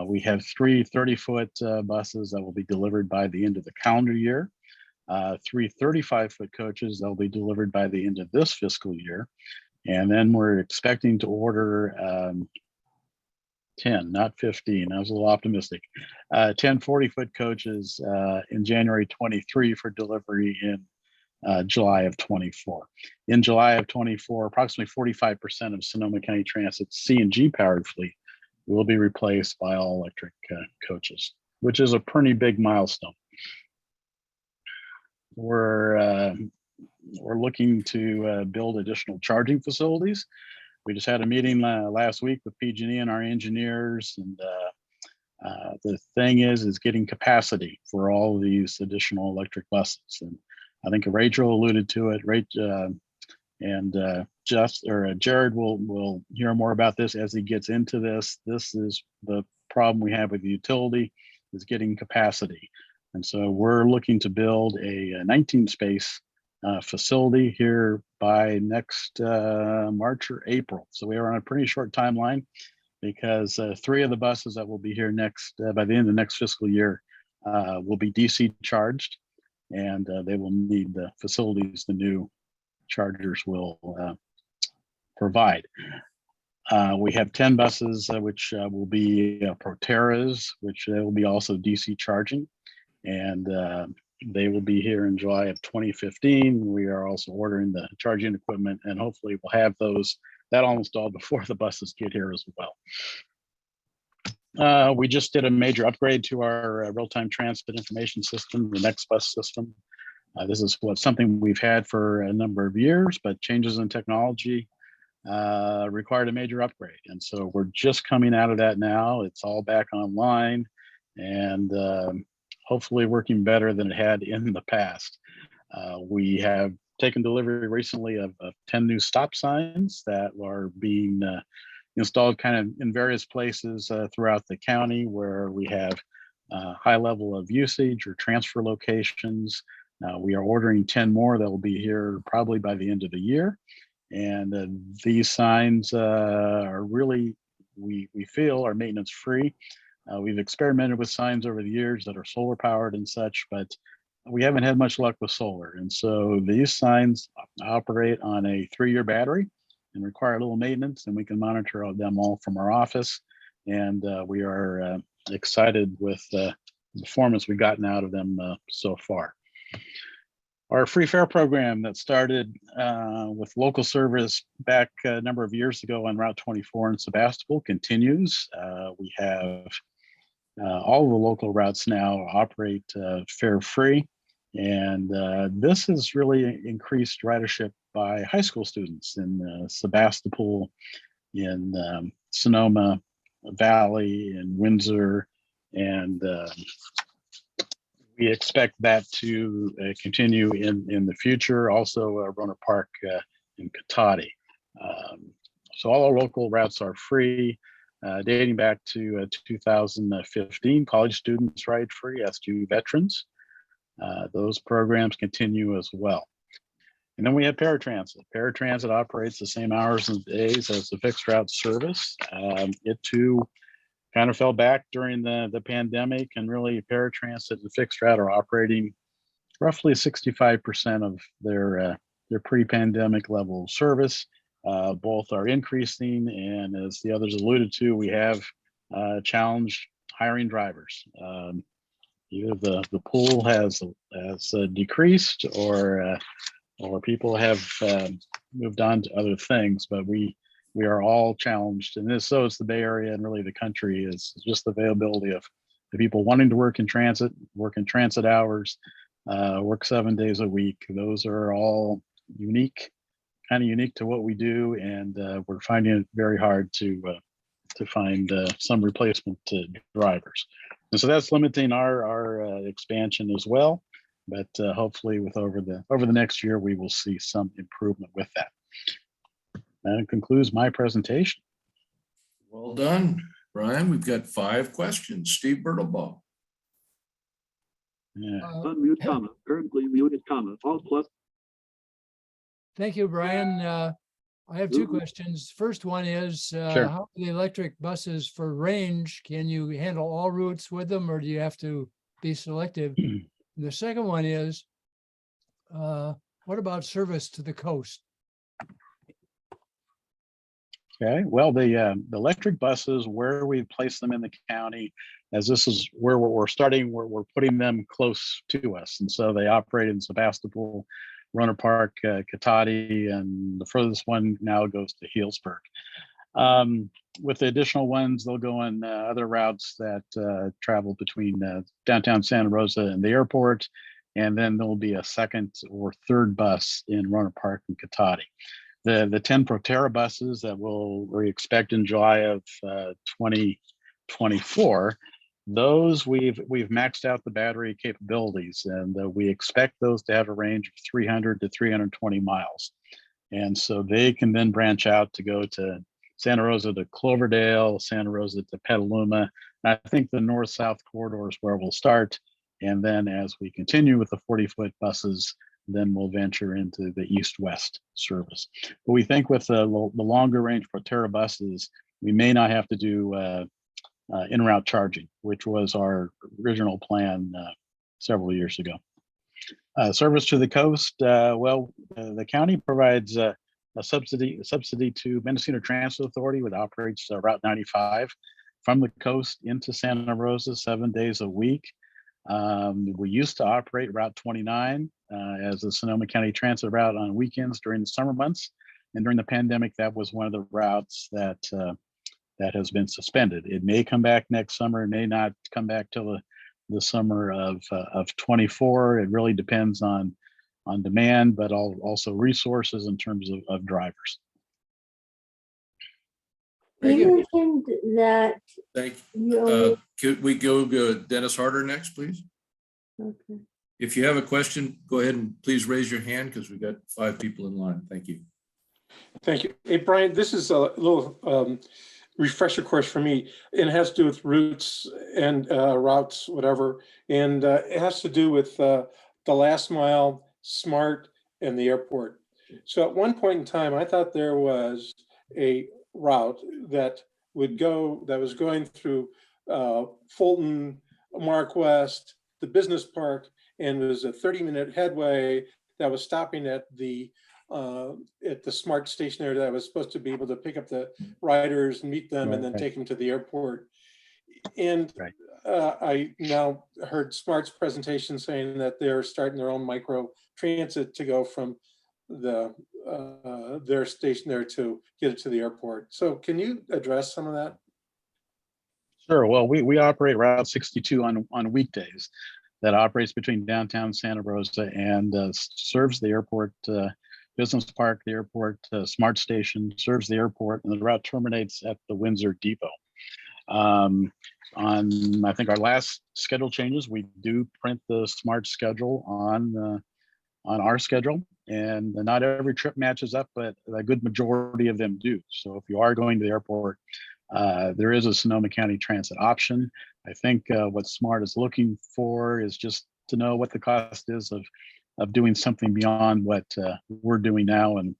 We have 3 30-foot buses that will be delivered by the end of the calendar year, 3 35-foot coaches that will be delivered by the end of this fiscal year. And then we're expecting to order 10, not 15. I was a little optimistic. 10 40-foot coaches in January 23 for delivery in July of 24. In July of 24, approximately 45% of Sonoma County Transit's CNG powered fleet will be replaced by all electric coaches, which is a pretty big milestone. We're we're looking to build additional charging facilities. We just had a meeting last week with PG&E and our engineers, and the thing is getting capacity for all of these additional electric buses. And I think Rachel alluded to it, Jared will hear more about this as he gets into this. This is the problem we have with the utility, is getting capacity. And so we're looking to build a 19 space facility here by next March or April. So we are on a pretty short timeline, because 3 of the buses that will be here next by the end of next fiscal year will be DC charged, and they will need the facilities the new chargers will provide. We have 10 buses which will be Proterras, which they will be also DC charging, and they will be here in July of 2015. We are also ordering the charging equipment, and hopefully we'll have that all installed before the buses get here as well. We just did a major upgrade to our real-time transit information system, the Next Bus system. This is something we've had for a number of years, but changes in technology required a major upgrade. And so we're just coming out of that now. It's all back online, and hopefully working better than it had in the past. We have taken delivery recently of 10 new stop signs that are being installed kind of in various places throughout the county where we have high level of usage or transfer locations. We are ordering 10 more that will be here probably by the end of the year. And these signs are really, we feel, are maintenance free. We've experimented with signs over the years that are solar powered and such, but we haven't had much luck with solar. And so these signs operate on a 3-year battery and require a little maintenance, and we can monitor them all from our office. And we are excited with the performance we've gotten out of them so far. Our free fare program that started with local service back a number of years ago on Route 24 in Sebastopol continues. We have all the local routes now operate fare free. And this has really increased ridership by high school students in Sebastopol, in Sonoma Valley, in Windsor, and we expect that to continue in the future. Also, Roner Park in Cotati. So all our local routes are free, dating back to 2015. College students ride free, as do veterans. Those programs continue as well. And then we have paratransit. Paratransit operates the same hours and days as the fixed route service. It too kind of fell back during the pandemic, and really paratransit and fixed route are operating roughly 65% of their pre-pandemic level of service. Both are increasing, and as the others alluded to, we have challenged hiring drivers. Either the pool has decreased, or people have moved on to other things, but we are all challenged, and so is the Bay Area, and really the country, is just the availability of the people wanting to work in transit hours, work 7 days a week. Those are all kind of unique to what we do, and we're finding it very hard to find some replacement drivers. And so that's limiting our expansion as well. But hopefully, over the next year, we will see some improvement with that. That concludes my presentation. Well done, Brian. We've got 5 questions. Steve Bertelbaugh. Yeah. Unmute comment. Currently muted comment. Alt plus. Thank you, Brian. I have 2 questions. First one is, Sure. how are the electric buses for range? Can you handle all routes with them, or do you have to be selective? The second one is, what about service to the coast? Okay, well, the electric buses, where we place them in the county, as this is where we're starting, we're putting them close to us. And so they operate in Sebastopol, Roner Park, Cotati, and the furthest one now goes to Healdsburg. With the additional ones, they'll go on other routes that travel between downtown Santa Rosa and the airport, And then there'll be a second or third bus in Rohnert Park and Cotati. The 10 Proterra buses that we expect in July of 2024, those we've maxed out the battery capabilities, and we expect those to have a range of 300 to 320 miles. And so they can then branch out to go to Santa Rosa to Cloverdale, Santa Rosa to Petaluma. And I think the north-south corridor is where we'll start. And then as we continue with the 40-foot buses, then we'll venture into the east-west service. But we think with the longer range Proterra buses, we may not have to do in-route charging, which was our original plan several years ago. Service to the coast, the county provides a subsidy to Mendocino Transit Authority, which operates Route 95 from the coast into Santa Rosa 7 days a week. We used to operate Route 29 as a Sonoma County Transit route on weekends during the summer months. And during the pandemic, that was one of the routes that has been suspended. It may come back next summer. It may not come back till the summer of 24. It really depends on demand, but also resources in terms of drivers. You mentioned that Thank you you. only, Could we go Dennis Harder next, please? okay. If you have a question, go ahead and please raise your hand because we've got 5 people in line. Thank you. Thank you. Hey, Brian, this is a little refresher course for me. It has to do with routes and routes, whatever. And it has to do with the last mile, SMART, and the airport. So at one point in time, I thought there was a route that was going through Fulton, Mark West, the business park, and it was a 30-minute headway that was stopping at the SMART station there that was supposed to be able to pick up the riders, meet them, and then take them to the airport. And I now heard SMART's presentation saying that they're starting their own micro transit to go from their station there to get it to the airport. So can you address some of that? Sure. Well, we operate Route 62 on weekdays that operates between downtown Santa Rosa and serves the airport, business park, the airport, SMART station, serves the airport, and the route terminates at the Windsor Depot. On, I think, our last schedule changes, we do print the SMART schedule on our schedule, and not every trip matches up, but a good majority of them do. So if you are going to the airport, there is a Sonoma County Transit option. I think what SMART is looking for is just to know what the cost is of doing something beyond what we're doing now, and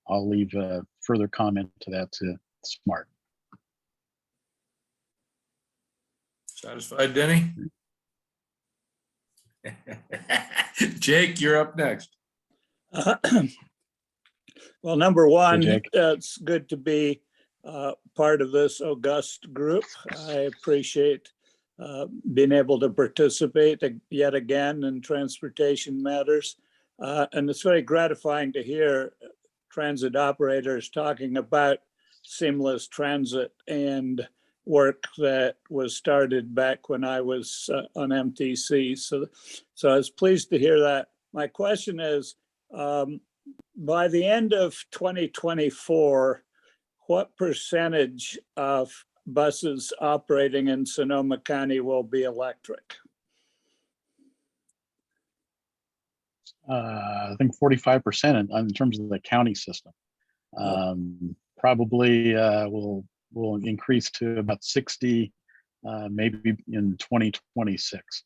I'll leave further comment to that to SMART. Satisfied, Denny? Jake, you're up next. Well, number one, Jake. it's good to be part of this august group. I appreciate being able to participate yet again in transportation matters. And it's very gratifying to hear transit operators talking about seamless transit and work that was started back when I was on MTC. So I was pleased to hear that. My question is, by the end of 2024, what percentage of buses operating in Sonoma County will be electric? I think 45% in terms of the county system. Probably will increase to about 60, maybe in 2026.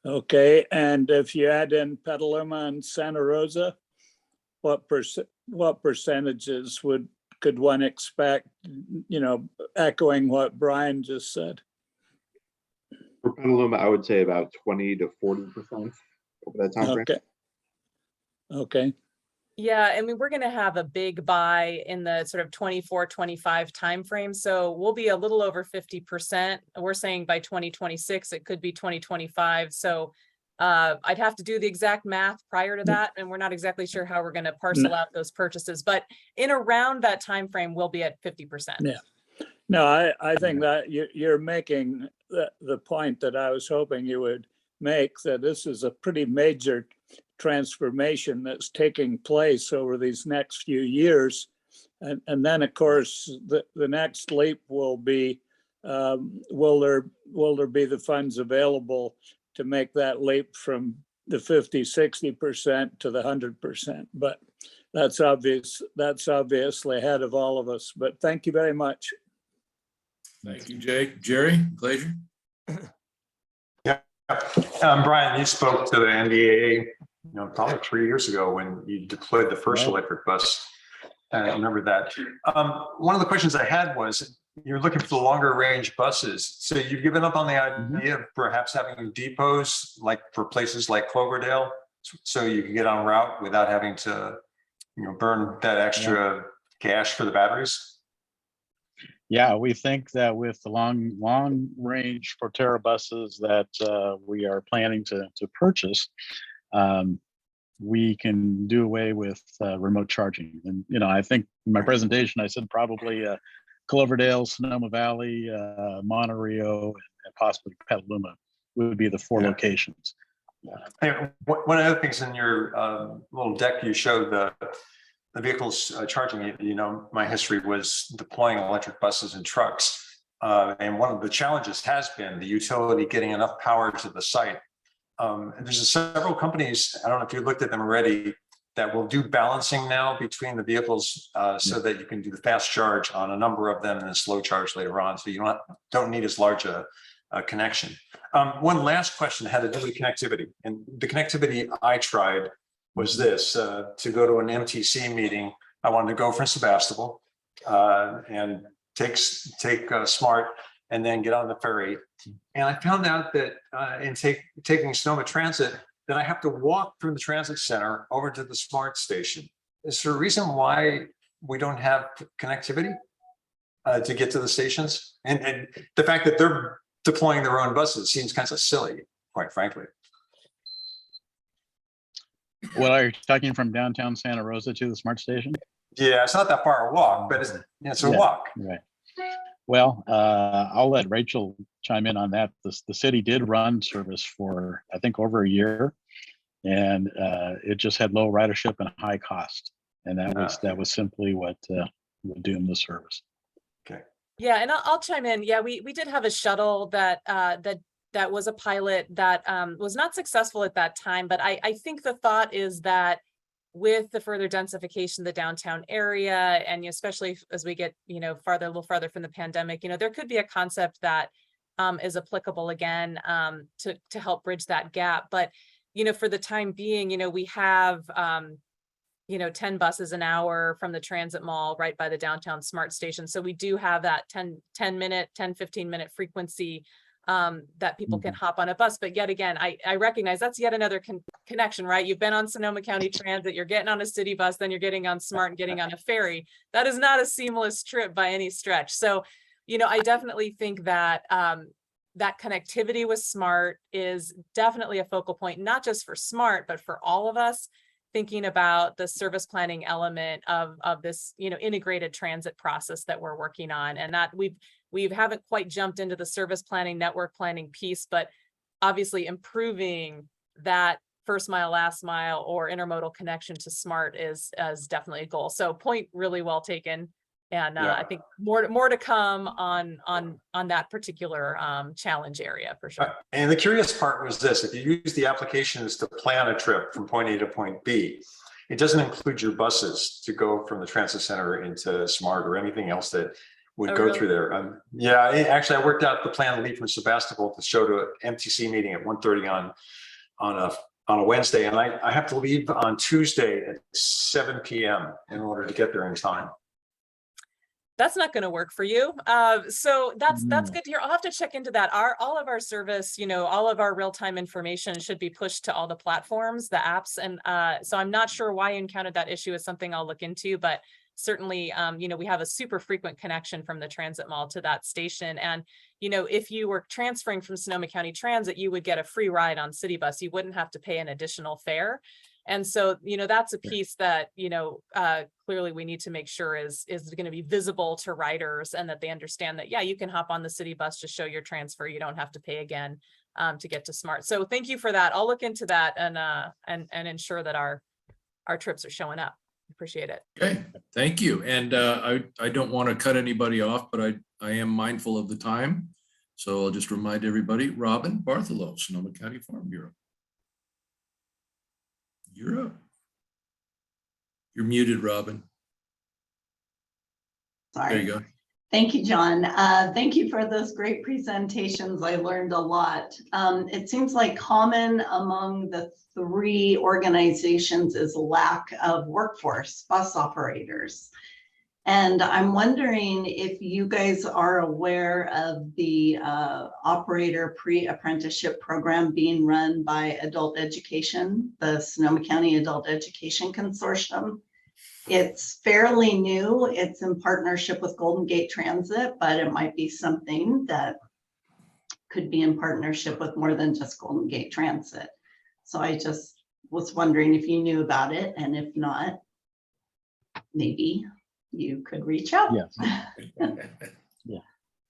Okay, and if you add in Petaluma and Santa Rosa, what percentages could one expect, echoing what Brian just said? For Petaluma, I would say about 20 to 40% over that time frame. Okay. Yeah, I mean, we're going to have a big buy in the sort of 24, 25 timeframe. So we'll be a little over 50%. We're saying by 2026, it could be 2025. So I'd have to do the exact math prior to that. And we're not exactly sure how we're going to parcel out those purchases. But in around that timeframe, we'll be at 50%. Yeah. No, I think that you're making the point that I was hoping you would make that this is a pretty major transformation that's taking place over these next few years. And then, of course, the next leap will be, will there be the funds available to make that leap from the 50-60% to the 100%? But that's obviously ahead of all of us. But thank you very much. Thank you, Jake. Jerry Glazer? Yeah. Brian, you spoke to the NDAA, probably 3 years ago when you deployed the first electric bus. I remember that. One of the questions I had was, you're looking for the longer range buses. So you've given up on the idea of perhaps having depots like for places like Cloverdale, so you can get on route without having to, burn that extra cash for the batteries? Yeah, we think that with the long range Proterra buses that we are planning to purchase, we can do away with remote charging. And I think in my presentation I said probably Cloverdale, Sonoma Valley, Monterey, and possibly Petaluma would be the 4 locations. Hey, one of the things in your little deck, you showed the vehicles charging. My history was deploying electric buses and trucks. And one of the challenges has been the utility getting enough power to the site. There's several companies, I don't know if you looked at them already, that will do balancing now between the vehicles so that you can do the fast charge on a number of them and then slow charge later on. So you don't need as large a connection. One last question had to do with connectivity. And the connectivity I tried was this, to go to an MTC meeting. I wanted to go from Sebastopol and take SMART and then get on the ferry. And I found out that in taking Sonoma Transit, that I have to walk from the transit center over to the SMART station. Is there a reason why we don't have connectivity to get to the stations? And the fact that they're deploying their own buses seems kind of silly, quite frankly. What are you talking from downtown Santa Rosa to the SMART station? Yeah, it's not that far a walk, but it's a walk. Right. Well, I'll let Rachel chime in on that. The city did run service for, I think, over a year, and it just had low ridership and high cost. And that was simply what doomed the service. Okay. Yeah, and I'll chime in. Yeah, we did have a shuttle that was a pilot that was not successful at that time. But I think the thought is that with the further densification of the downtown area, and especially as we get a little farther from the pandemic, there could be a concept that is applicable again to help bridge that gap. But for the time being, we have 10 buses an hour from the transit mall right by the downtown SMART station. So we do have that 15 minute frequency that people can hop on a bus. But yet again, I recognize that's yet another connection, right? You've been on Sonoma County Transit, you're getting on a city bus, then you're getting on SMART and getting on a ferry. That is not a seamless trip by any stretch. So, I definitely think that that connectivity with SMART is definitely a focal point, not just for SMART, but for all of us thinking about the service planning element of this, integrated transit process that we're working on. And that we haven't quite jumped into the service planning, network planning piece, but obviously improving that first mile, last mile, or intermodal connection to SMART is definitely a goal. So point really well taken. And I think more to come on that particular challenge area for sure. And the curious part was this: if you use the applications to plan a trip from point A to point B, it doesn't include your buses to go from the transit center into SMART or anything else that would go through there. Actually, I worked out the plan to leave from Sebastopol to show to an MTC meeting at 1:30 on a Wednesday, and I have to leave on Tuesday at 7 p.m. in order to get there in time. That's not going to work for you. So that's good to hear. I'll have to check into that. All of our service, all of our real-time information should be pushed to all the platforms, the apps. And so I'm not sure why you encountered that issue. Is something I'll look into, but certainly, we have a super frequent connection from the transit mall to that station. And, if you were transferring from Sonoma County Transit, you would get a free ride on CityBus. You wouldn't have to pay an additional fare. And so, that's a piece that, clearly we need to make sure is going to be visible to riders, and that they understand that, yeah, you can hop on the city bus to show your transfer. You don't have to pay again to get to smart. So thank you for that. I'll look into that and ensure that our trips are showing up. Appreciate it. Okay, thank you. And I don't want to cut anybody off, but I am mindful of the time. So I'll just remind everybody, Robin Bartholow, Sonoma County Farm Bureau. You're up. You're muted, Robin. There Sorry. you go. Thank you, John. Thank you for those great presentations. I learned a lot. It seems like common among the three organizations is lack of workforce, bus operators. And I'm wondering if you guys are aware of the operator pre-apprenticeship program being run by Adult Education, the Sonoma County Adult Education Consortium. It's fairly new. It's in partnership with Golden Gate Transit, but it might be something that could be in partnership with more than just Golden Gate Transit. So I just was wondering if you knew about it, and if not, maybe you could reach out. Yes.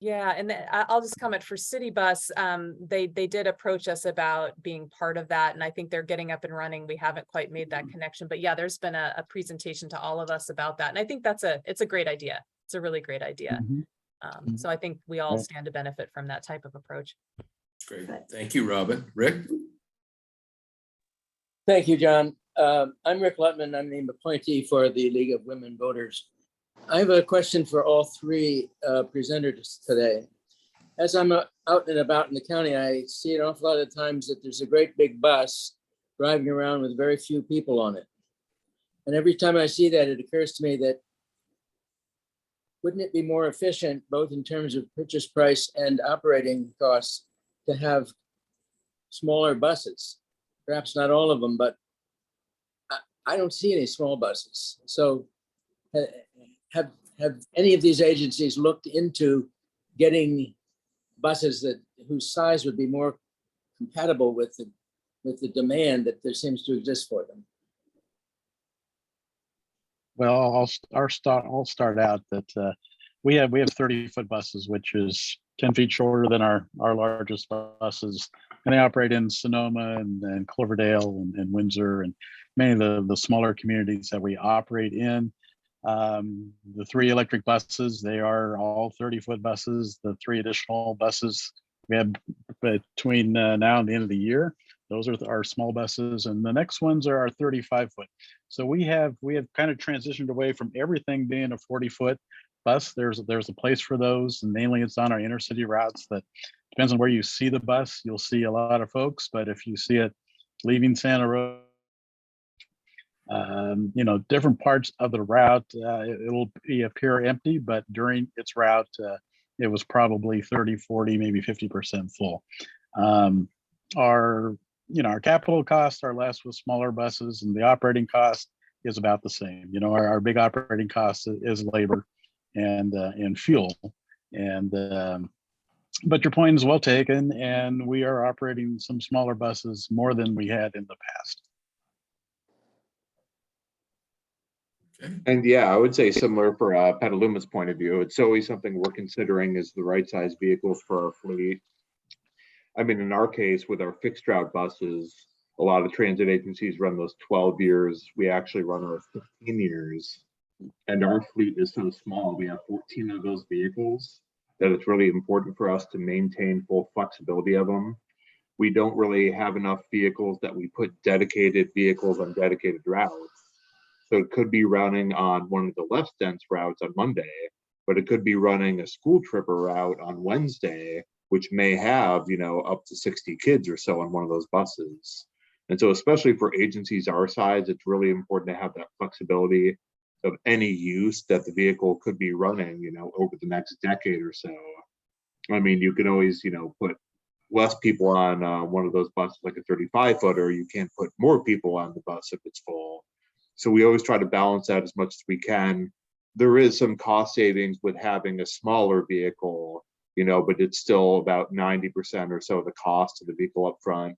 Yeah, and I'll just comment for CityBus. They did approach us about being part of that, and I think they're getting up and running. We haven't quite made that connection, but yeah, there's been a presentation to all of us about that, and I think it's a great idea. It's a really great idea. So I think we all stand to benefit from that type of approach. Great, thank you, Robin. Rick? Thank you, John. I'm Rick Lutman. I'm the appointee for the League of Women Voters. I have a question for all three presenters today. As I'm out and about in the county, I see an awful lot of times that there's a great big bus driving around with very few people on it. And every time I see that, it occurs to me that wouldn't it be more efficient, both in terms of purchase price and operating costs, to have smaller buses? Perhaps not all of them, but I don't see any small buses. So have any of these agencies looked into getting buses whose size would be more compatible with the demand that there seems to exist for them? Well, I'll start out that we have 30-foot buses, which is 10 feet shorter than our largest buses, and they operate in Sonoma and Cloverdale and Windsor and many of the smaller communities that we operate in. The 3 electric buses, they are all 30-foot buses. The 3 additional buses we have between now and the end of the year, those are our small buses, and the next ones are our 35-foot. So we have kind of transitioned away from everything being a 40-foot bus. There's a place for those, and mainly it's on our inner city routes. That depends on where you see the bus. You'll see a lot of folks, but if you see it leaving Santa Rosa, different parts of the route, it'll appear empty, but during its route, it was probably 30, 40, maybe 50% full. Our capital costs are less with smaller buses, and the operating cost is about the same. Our big operating cost is labor and fuel. But your point is well taken, and we are operating some smaller buses more than we had in the past. And yeah, I would say similar for Petaluma's point of view. It's always something we're considering is the right size vehicles for our fleet. I mean, in our case, with our fixed route buses, a lot of transit agencies run those 12 years. We actually run our 15 years. And our fleet is so small, we have 14 of those vehicles, that it's really important for us to maintain full flexibility of them. We don't really have enough vehicles that we put dedicated vehicles on dedicated routes. So it could be running on one of the less dense routes on Monday, but it could be running a school tripper route on Wednesday, which may have, up to 60 kids or so on one of those buses. And so especially for agencies our size, it's really important to have that flexibility of any use that the vehicle could be running, over the next decade or so. I mean, you can always, put less people on one of those buses, like a 35-footer. You can't put more people on the bus if it's full. So we always try to balance that as much as we can. There is some cost savings with having a smaller vehicle, but it's still about 90% or so of the cost of the vehicle up front.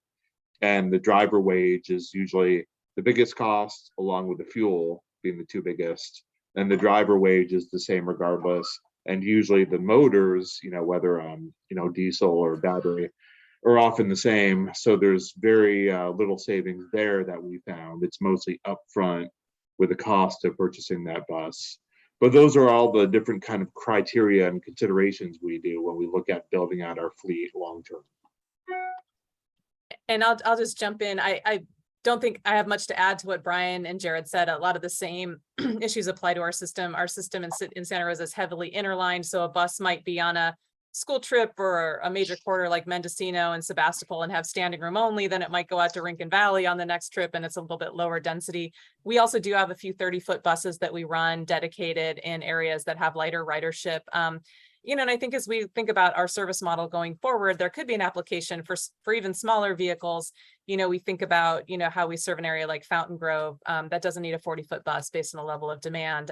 And the driver wage is usually the biggest cost, along with the fuel being the 2 biggest. And the driver wage is the same regardless. And usually the motors, whether diesel or battery, are often the same. So there's very little savings there that we found. It's mostly upfront with the cost of purchasing that bus. But those are all the different kind of criteria and considerations we do when we look at building out our fleet long-term. And I'll just jump in. I don't think I have much to add to what Brian and Jared said. A lot of the same issues apply to our system. Our system in Santa Rosa is heavily interlined. So a bus might be on a school trip or a major corridor like Mendocino and Sebastopol and have standing room only. Then it might go out to Rincon Valley on the next trip and it's a little bit lower density. We also do have a few 30-foot buses that we run dedicated in areas that have lighter ridership. And I think as we think about our service model going forward, there could be an application for even smaller vehicles. We think about, how we serve an area like Fountain Grove that doesn't need a 40-foot bus based on the level of demand.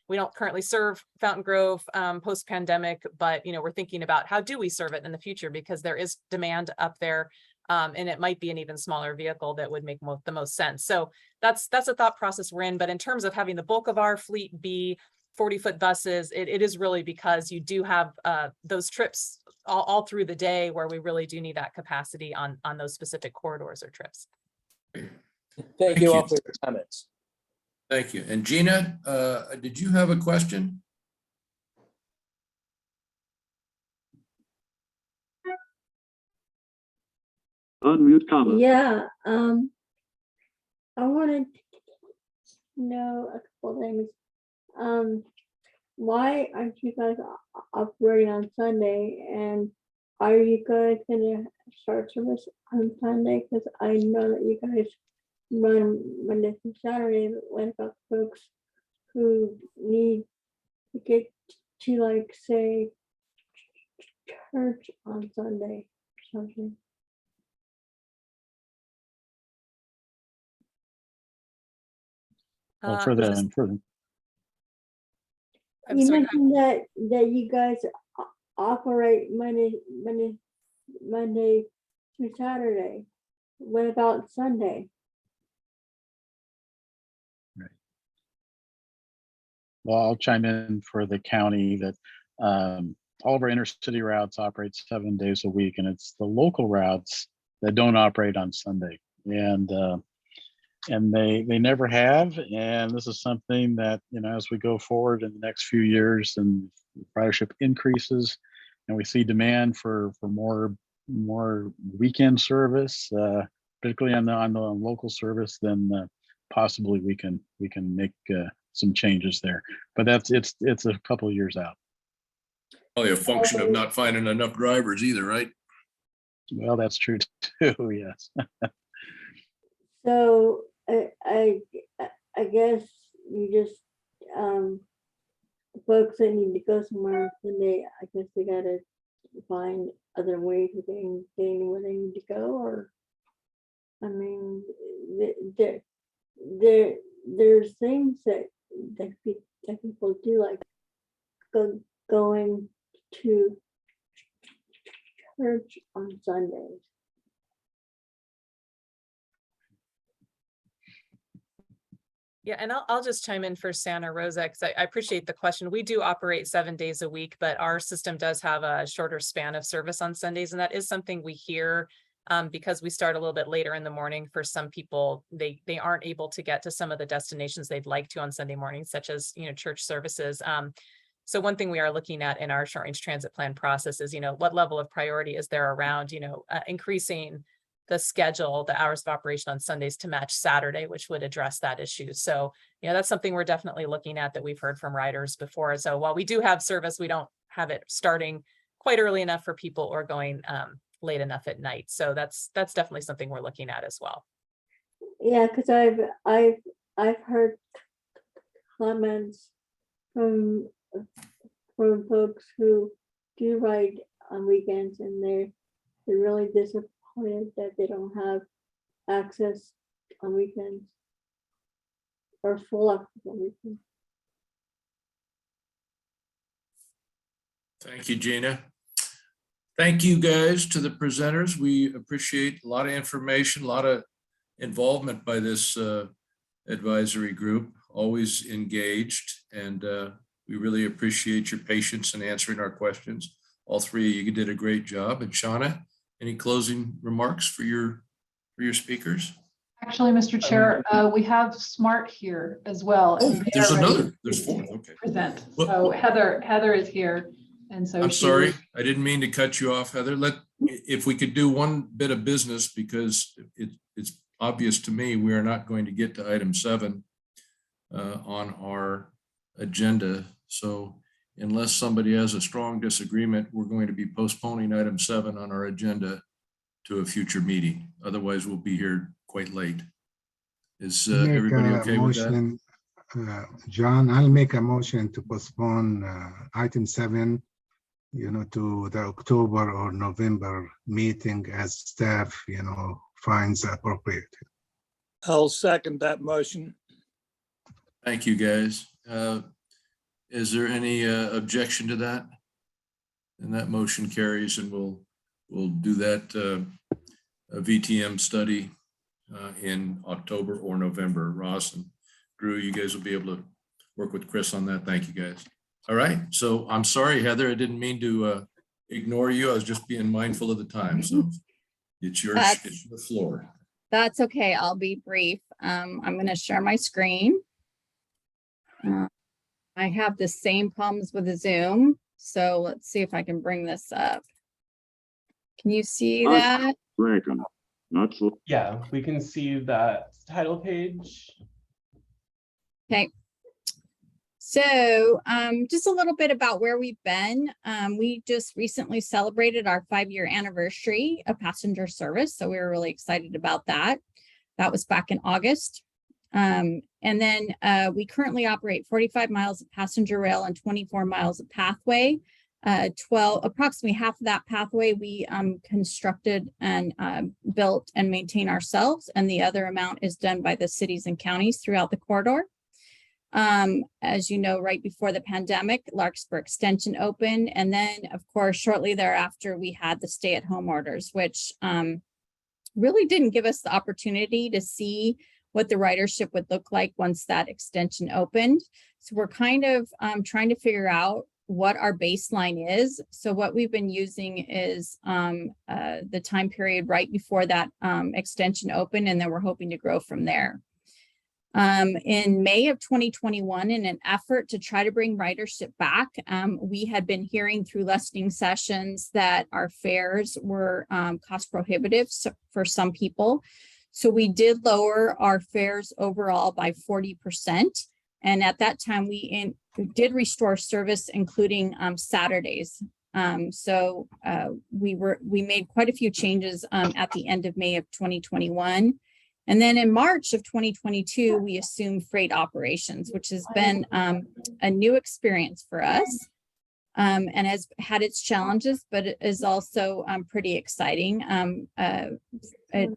We don't currently serve Fountain Grove post-pandemic, but, we're thinking about how do we serve it in the future because there is demand up there. And it might be an even smaller vehicle that would make the most sense. So that's a thought process we're in. But in terms of having the bulk of our fleet be 40-foot buses, it is really because you do have those trips all through the day where we really do need that capacity on those specific corridors or trips. Thank you all for your comments. Thank you. And Gina, did you have a question? Unmute comment. Yeah, I wanted to know a couple things. Why aren't you guys operating on Sunday, and are you guys gonna start service on Sunday? Because I know that you guys run Monday through Saturday, but what about folks who need to get to, like, say, church on Sunday or something? Well, for the You mentioned that you guys operate Monday through Saturday. What about Sunday? Well, I'll chime in for the county that all of our intercity routes operate 7 days a week, and it's the local routes that don't operate on Sunday. And they never have. And this is something that, as we go forward in the next few years and ridership increases and we see demand for more weekend service, particularly on the local service, then possibly we can make some changes there. But it's a couple of years out. Probably a function of not finding enough drivers either, right? Well, that's true too, yes. So I guess you just folks that need to go somewhere on Sunday, I guess they gotta find other ways of getting where they need to go, or I mean, there's things that people do, like going to church on Sundays. Yeah, and I'll just chime in for Santa Rosa because I appreciate the question. We do operate 7 days a week, but our system does have a shorter span of service on Sundays. And that is something we hear because we start a little bit later in the morning. For some people, they aren't able to get to some of the destinations they'd like to on Sunday mornings, such as, church services. So one thing we are looking at in our short range transit plan process is, what level of priority is there around, increasing the schedule, the hours of operation on Sundays to match Saturday, which would address that issue. So, that's something we're definitely looking at that we've heard from riders before. So while we do have service, we don't have it starting quite early enough for people or going late enough at night. So that's definitely something we're looking at as well. Yeah, because I've heard comments from folks who do ride on weekends, and they're really disappointed that they don't have access on weekends or full access on weekends. Thank you, Gina. Thank you guys to the presenters. We appreciate a lot of information, a lot of involvement by this advisory group, always engaged. And we really appreciate your patience in answering our questions. All three of you did a great job. And Shauna, any closing remarks for your speakers? Actually, Mr. Chair, we have Smart here as well. Oh, and they there's are ready another. to There's four. Okay. Present. Well- So Heather is here. And so I'm she sorry, will- I didn't mean to cut you off, Heather. If we could do one bit of business, because it's obvious to me, we are not going to get to item 7 on our agenda. So unless somebody has a strong disagreement, we're going to be postponing item 7 on our agenda to a future meeting. Otherwise, we'll be here quite late. Is everybody okay with that? John, I'll make a motion to postpone item 7, to the October or November meeting as staff, finds appropriate. I'll second that motion. Thank you, guys. Is there any objection to that? And that motion carries, and we'll do that VTM study in October or November. Ross and Drew, you guys will be able to work with Chris on that. Thank you, guys. All right. So I'm sorry, Heather, I didn't mean to ignore you. I was just being mindful of the time. So it's your floor. That's okay. I'll be brief. I'm going to share my screen. I have the same problems with the Zoom. So let's see if I can bring this up. Can you see that? Yeah, we can see that title page. Okay. So just a little bit about where we've been. We just recently celebrated our 5-year anniversary of passenger service. So we were really excited about that. That was back in August. And then we currently operate 45 miles of passenger rail and 24 miles of pathway. Approximately half of that pathway we constructed and built and maintain ourselves. And the other amount is done by the cities and counties throughout the corridor. As you know, right before the pandemic, Larkspur Extension opened. And then, of course, shortly thereafter, we had the stay-at-home orders, which really didn't give us the opportunity to see what the ridership would look like once that extension opened. So we're kind of trying to figure out what our baseline is. So what we've been using is the time period right before that extension opened, and then we're hoping to grow from there. In May of 2021, in an effort to try to bring ridership back, we had been hearing through listening sessions that our fares were cost prohibitive for some people. So we did lower our fares overall by 40%. And at that time, we did restore service, including Saturdays. So we made quite a few changes at the end of May of 2021. And then in March of 2022, we assumed freight operations, which has been a new experience for us and has had its challenges, but it is also pretty exciting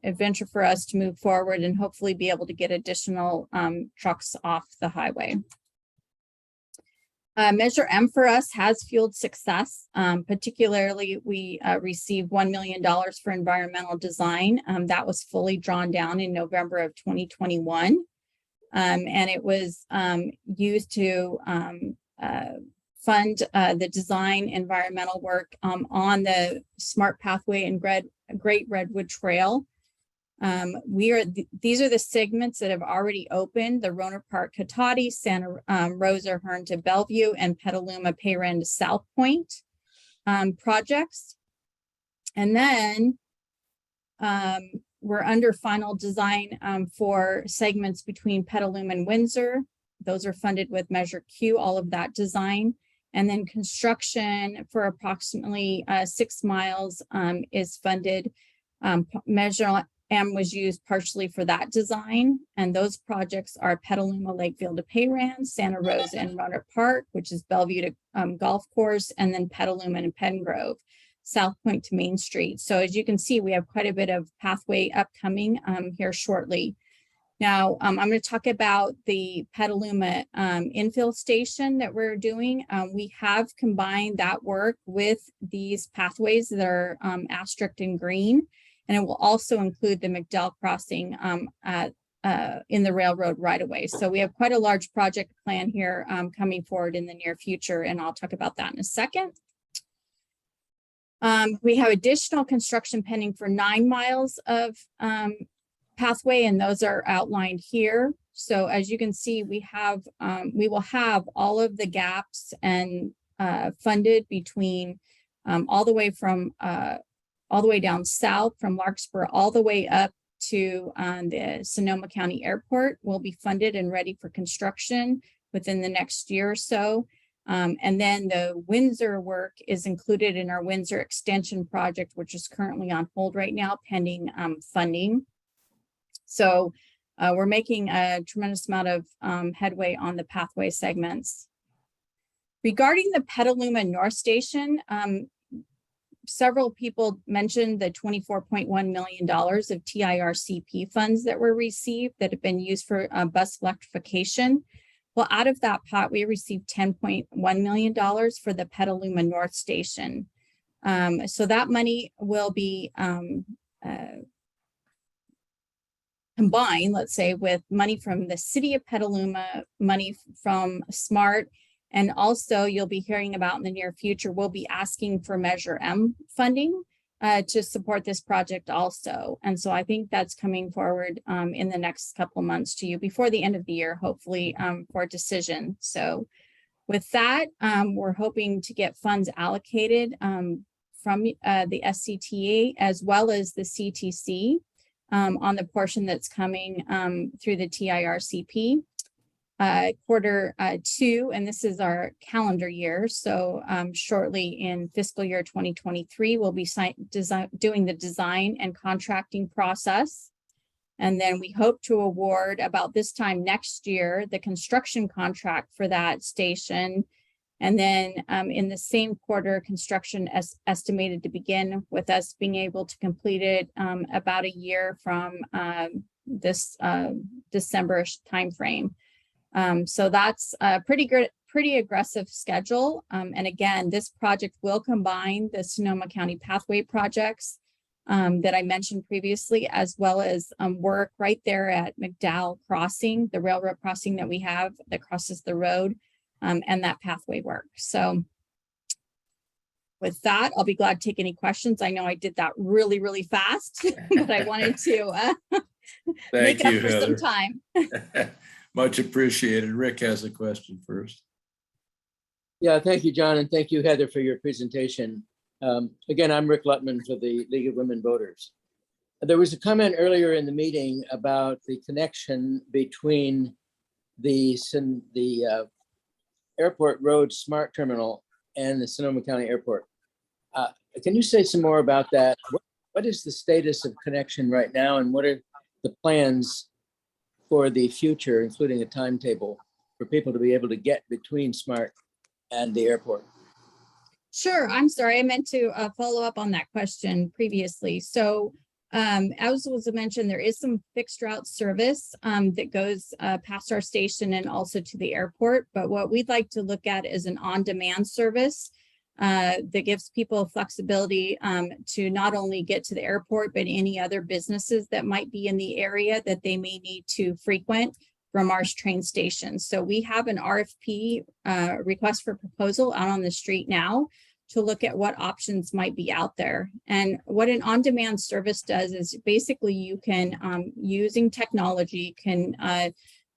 adventure for us to move forward and hopefully be able to get additional trucks off the highway. Measure M for us has fueled success. Particularly, we received $1 million for environmental design. That was fully drawn down in November of 2021. And it was used to fund the design environmental work on the Smart Pathway and Great Redwood Trail. These are the segments that have already opened: the Roner Park Cotati, Santa Rosa Hearn to Bellevue, and Petaluma Payran to South Point projects. And then we're under final design for segments between Petaluma and Windsor. Those are funded with Measure Q, all of that design. And then construction for approximately 6 miles is funded. Measure M was used partially for that design. And those projects are Petaluma Lakeville to Payran, Santa Rosa and Roner Park, which is Bellevue to Golf Course, and then Petaluma and Pengrove, South Point to Main Street. So as you can see, we have quite a bit of pathway upcoming here shortly. Now, I'm going to talk about the Petaluma infill station that we're doing. We have combined that work with these pathways that are asterisked in green, and it will also include the McDowell crossing in the railroad right away. So we have quite a large project plan here coming forward in the near future, and I'll talk about that in a second. We have additional construction pending for 9 miles of pathway, and those are outlined here. So as you can see, we will have all of the gaps and funded between all the way down south from Larkspur all the way up to the Sonoma County Airport will be funded and ready for construction within the next year or so. And then the Windsor work is included in our Windsor extension project, which is currently on hold right now, pending funding. So we're making a tremendous amount of headway on the pathway segments. Regarding the Petaluma North Station, several people mentioned the $24.1 million of TIRCP funds that were received that have been used for bus electrification. Well, out of that pot, we received $10.1 million for the Petaluma North Station. So that money will be combined, let's say, with money from the city of Petaluma, money from SMART, and also you'll be hearing about in the near future, we'll be asking for Measure M funding to support this project also. And so I think that's coming forward in the next couple of months to you before the end of the year, hopefully for a decision. So with that, we're hoping to get funds allocated from the SCTA as well as the CTC on the portion that's coming through the TIRCP. Quarter 2, and this is our calendar year. So shortly in fiscal year 2023, we'll be doing the design and contracting process. And then we hope to award about this time next year, the construction contract for that station. And then in the same quarter, construction estimated to begin with us being able to complete it about a year from this December-ish timeframe. So that's a pretty aggressive schedule. And again, this project will combine the Sonoma County pathway projects that I mentioned previously, as well as work right there at McDowell Crossing, the railroad crossing that we have that crosses the road, and that pathway work. So with that, I'll be glad to take any questions. I know I did that really, really fast, but I wanted to make it up for some time. Much appreciated. Rick has a question first. Yeah, thank you, John, and thank you, Heather, for your presentation. Again, I'm Rick Lutman for the League of Women Voters. There was a comment earlier in the meeting about the connection between the Airport Road Smart Terminal and the Sonoma County Airport. Can you say some more about that? What is the status of connection right now, and what are the plans for the future, including a timetable for people to be able to get between SMART and the airport? Sure. I'm sorry. I meant to follow up on that question previously. So as was mentioned, there is some fixed route service that goes past our station and also to the airport. But what we'd like to look at is an on-demand service that gives people flexibility to not only get to the airport, but any other businesses that might be in the area that they may need to frequent from our train station. So we have an RFP request for proposal out on the street now to look at what options might be out there. And what an on-demand service does is basically you can, using technology, can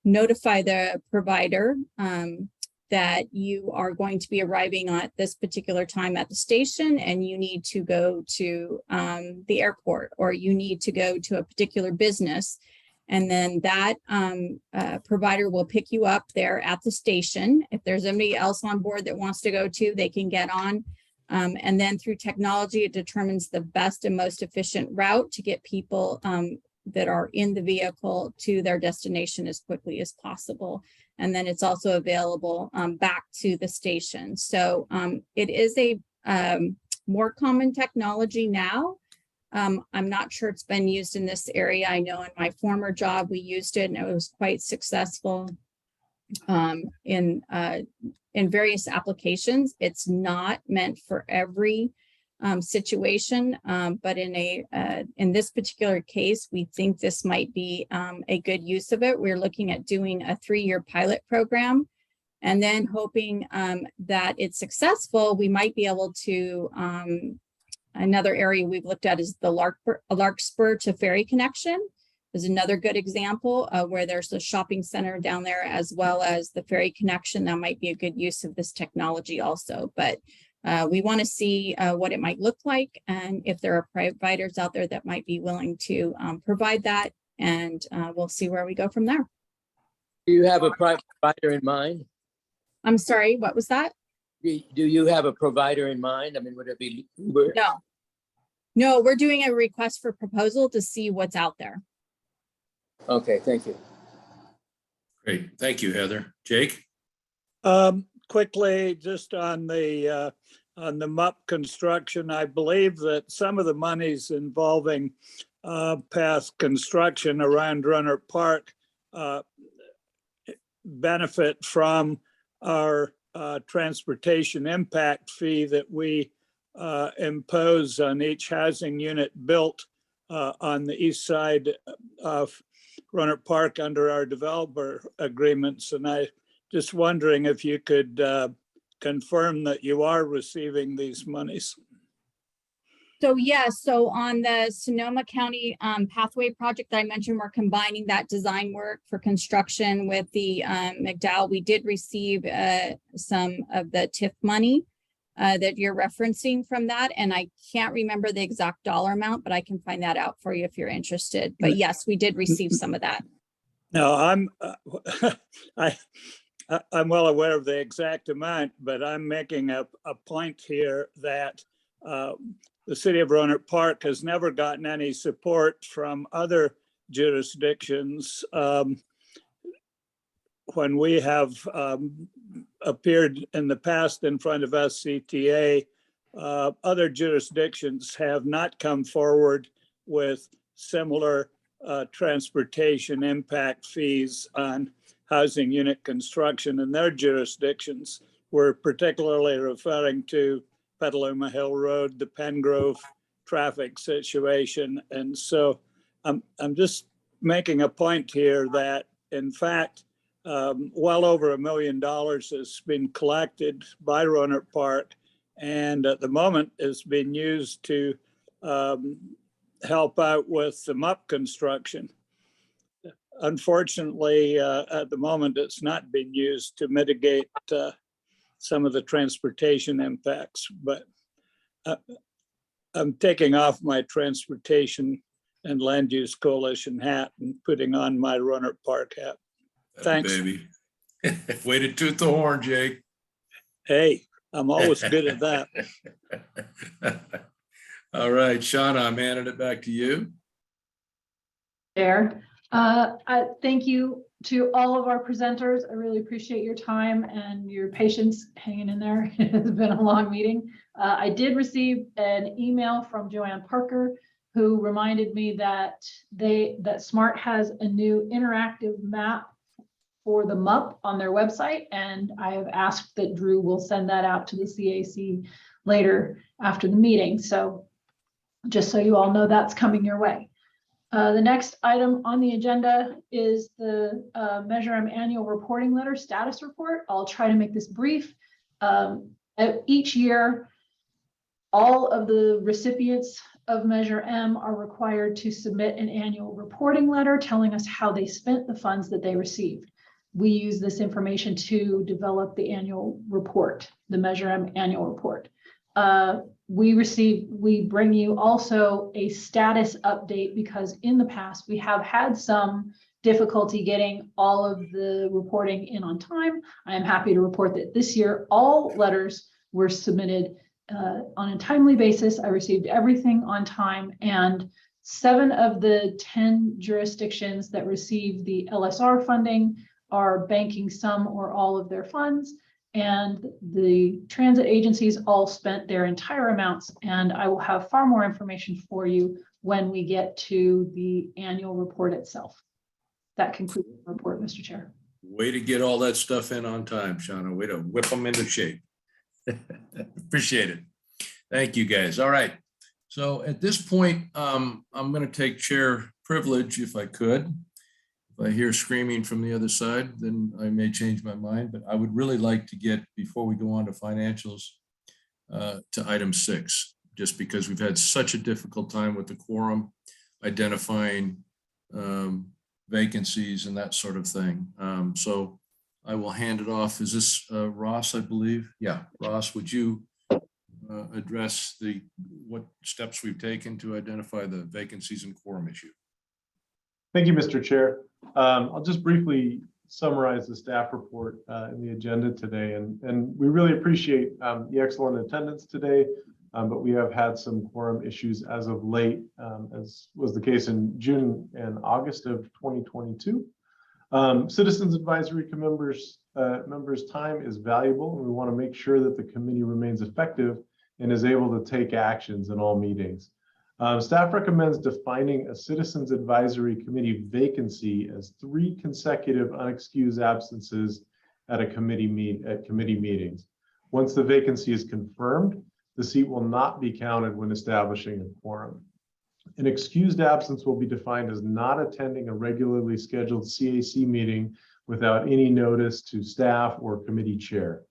notify the provider that you are going to be arriving at this particular time at the station and you need to go to the airport, or you need to go to a particular business. And then that provider will pick you up there at the station. If there's anybody else on board that wants to go to, they can get on. And then through technology, it determines the best and most efficient route to get people that are in the vehicle to their destination as quickly as possible. And then it's also available back to the station. So it is a more common technology now. I'm not sure it's been used in this area. I know in my former job, we used it and it was quite successful in various applications. It's not meant for every situation, but in this particular case, we think this might be a good use of it. We're looking at doing a 3-year pilot program, and then hoping that it's successful, we might be able to Another area we've looked at is the Larkspur to Ferry connection. Is another good example where there's a shopping center down there as well as the ferry connection. That might be a good use of this technology also, but we want to see what it might look like and if there are providers out there that might be willing to provide that, and we'll see where we go from there. Do you have a provider in mind? I'm sorry, what was that? Do you have a provider in mind? I mean, would it be Uber? No, we're doing a request for proposal to see what's out there. Okay, thank you. Great. Thank you, Heather. Jake? Quickly, just on the MUP construction, I believe that some of the monies involving past construction around Runner Park benefit from our transportation impact fee that we impose on each housing unit built on the east side of Runner Park under our developer agreements. And I just wondering if you could confirm that you are receiving these monies. So yes, so on the Sonoma County pathway project that I mentioned, we're combining that design work for construction with the McDowell. We did receive some of the TIF money that you're referencing from that. And I can't remember the exact dollar amount, but I can find that out for you if you're interested. But yes, we did receive some of that. No, I'm well aware of the exact amount, but I'm making a point here that the city of Roanoke Park has never gotten any support from other jurisdictions when we have appeared in the past in front of SCTA. Other jurisdictions have not come forward with similar transportation impact fees on housing unit construction in their jurisdictions. We're particularly referring to Petaluma Hill Road, the Pengrove traffic situation. And so I'm just making a point here that, in fact, well over $1 million has been collected by Roanoke Park, and at the moment is being used to help out with the MUP construction. Unfortunately, at the moment, it's not being used to mitigate some of the transportation impacts, but I'm taking off my transportation and land use coalition hat and putting on my Roanoke Park hat. Thanks. Baby. Way to toot the horn, Jake. Hey, I'm always good at that. All right, Shauna, I'm handing it back to you. Chair. I thank you to all of our presenters. I really appreciate your time and your patience hanging in there. It has been a long meeting. I did receive an email from Joanne Parker, who reminded me that SMART has a new interactive map for the MUP on their website, and I have asked that Drew will send that out to the CAC later after the meeting. So just so you all know, that's coming your way. The next item on the agenda is the Measure M annual reporting letter status report. I'll try to make this brief. Each year, all of the recipients of Measure M are required to submit an annual reporting letter telling us how they spent the funds that they received. We use this information to develop the annual report, the Measure M annual report. We bring you also a status update because in the past we have had some difficulty getting all of the reporting in on time. I am happy to report that this year all letters were submitted on a timely basis. I received everything on time, and 7 of the 10 jurisdictions that received the LSR funding are banking some or all of their funds, and the transit agencies all spent their entire amounts. And I will have far more information for you when we get to the annual report itself. That concludes the report, Mr. Chair. Way to get all that stuff in on time, Shauna. Way to whip them into shape. Appreciate it. Thank you, guys. All right. So at this point, I'm going to take chair privilege if I could. If I hear screaming from the other side, then I may change my mind, but I would really like to get, before we go on to financials, to item 6. just because we've had such a difficult time with the quorum, identifying vacancies and that sort of thing. So I will hand it off. Is this Ross, I believe? Yeah, Ross, would you address what steps we've taken to identify the vacancies and quorum issue? Thank you, Mr. Chair. I'll just briefly summarize the staff report in the agenda today. And we really appreciate the excellent attendance today, but we have had some quorum issues as of late, as was the case in June and August of 2022. Citizens Advisory members' time is valuable, and we want to make sure that the committee remains effective and is able to take actions in all meetings. Staff recommends defining a Citizens Advisory Committee vacancy as 3 consecutive unexcused absences at committee meetings. Once the vacancy is confirmed, the seat will not be counted when establishing a quorum. An excused absence will be defined as not attending a regularly scheduled CAC meeting without any notice to staff or committee chair.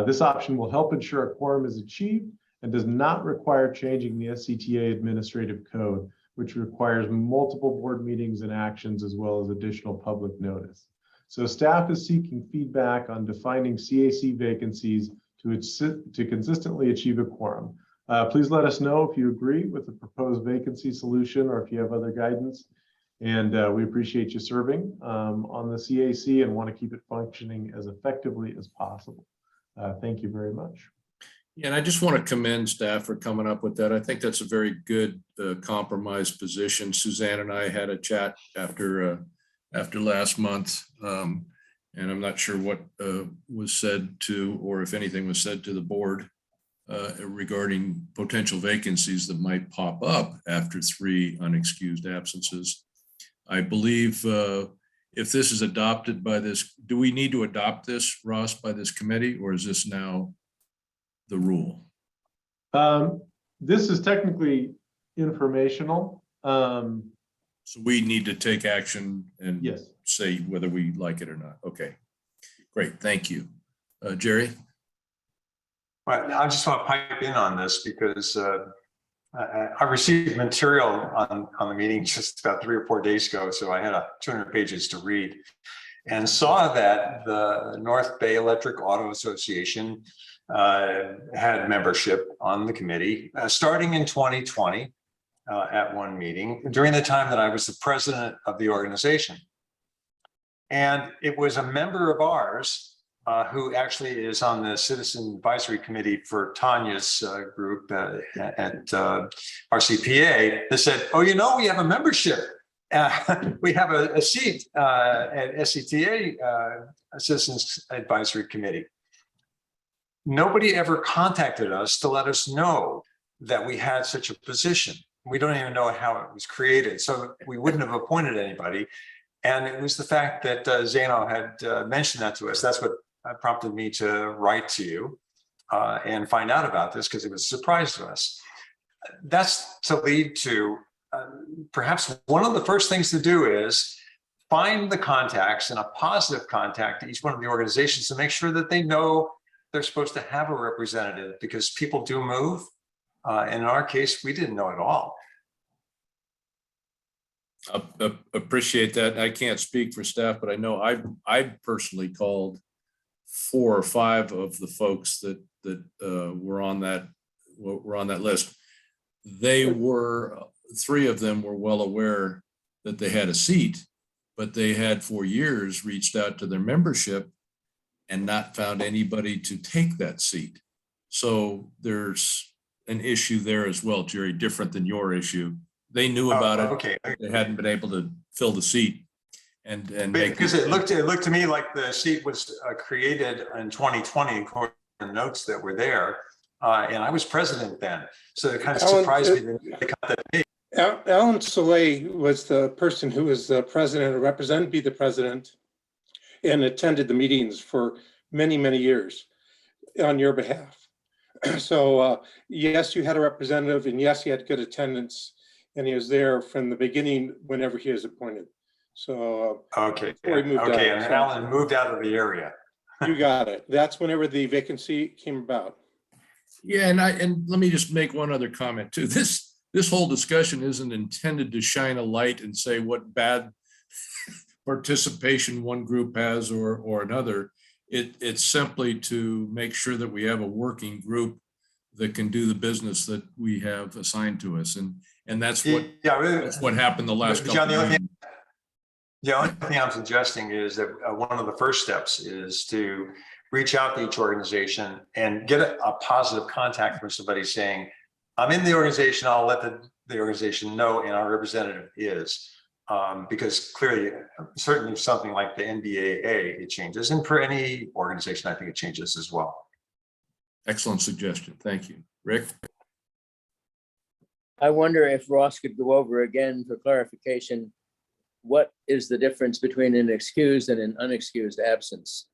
This option will help ensure a quorum is achieved and does not require changing the SCTA administrative code, which requires multiple board meetings and actions as well as additional public notice. So staff is seeking feedback on defining CAC vacancies to consistently achieve a quorum. Please let us know if you agree with the proposed vacancy solution or if you have other guidance. And we appreciate you serving on the CAC and want to keep it functioning as effectively as possible. Thank you very much. Yeah, and I just want to commend staff for coming up with that. I think that's a very good compromise position. Suzanne and I had a chat after last month, and I'm not sure what was said to, or if anything was said to the board regarding potential vacancies that might pop up after 3 unexcused absences. I believe if this is adopted by this, do we need to adopt this, Ross, by this committee, or is this now the rule? This is technically informational. So we need to take action and yes, say whether we like it or not. Okay, great. Thank you. Jerry? Well, I just want to pipe in on this because I received material on the meeting just about 3 or 4 days ago. So I had 200 pages to read and saw that the North Bay Electric Auto Association had membership on the committee starting in 2020 at one meeting during the time that I was the president of the organization. And it was a member of ours who actually is on the Citizen Advisory Committee for Tanya's group at RCPA that said, oh, you know, we have a membership. We have a seat at SCTA Citizens Advisory Committee. Nobody ever contacted us to let us know that we had such a position. We don't even know how it was created. So we wouldn't have appointed anybody. And it was the fact that Zano had mentioned that to us. That's what prompted me to write to you and find out about this, because it was a surprise to us. That's to lead to perhaps one of the first things to do is find the contacts and a positive contact to each one of the organizations to make sure that they know they're supposed to have a representative, because people do move. And in our case, we didn't know at all. Appreciate that. I can't speak for staff, but I know I personally called 4 or 5 of the folks that were on that list. They were 3 of them were well aware that they had a seat, but they had for years reached out to their membership and not found anybody to take that seat. So there's an issue there as well, Jerry, different than your issue. They knew about it. Okay. They hadn't been able to fill the seat. And because it looked to me like the seat was created in 2020 according to the notes that were there. And I was president then. So it kind of surprised me that they cut that date. Alan Soleil was the person who was the president or represented to be the president and attended the meetings for many, many years on your behalf. So yes, you had a representative, and yes, he had good attendance, and he was there from the beginning whenever he was appointed. So okay, before he moved out, and so Alan moved out of the area. you got it. That's whenever the vacancy came about. Yeah, and let me just make one other comment too. This whole discussion isn't intended to shine a light and say what bad participation one group has or another. It's simply to make sure that we have a working group that can do the business that we have assigned to us. And that's what happened the last John, couple of meetings. The only thing I'm suggesting is that one of the first steps is to reach out to each organization and get a positive contact from somebody saying, I'm in the organization, I'll let the organization know, and our representative is. Because clearly, certainly something like the NBAA, it changes. And for any organization, I think it changes as well. Excellent suggestion. Thank you. Rick? I wonder if Ross could go over again for clarification, what is the difference between an excused and an unexcused absence?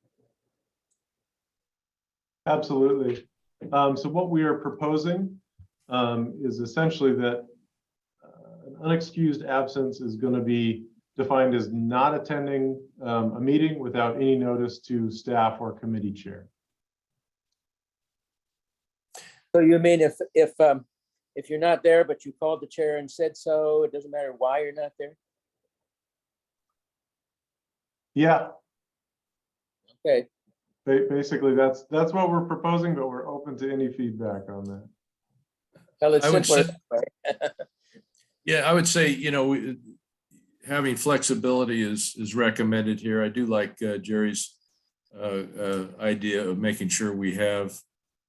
Absolutely. So what we are proposing is essentially that an unexcused absence is going to be defined as not attending a meeting without any notice to staff or committee chair. So you mean if you're not there, but you called the chair and said so, it doesn't matter why you're not there? Yeah. Okay. Basically, that's what we're proposing, but we're open to any feedback on that. Well, it's simpler. Yeah, I would say, having flexibility is recommended here. I do like Jerry's idea of making sure we have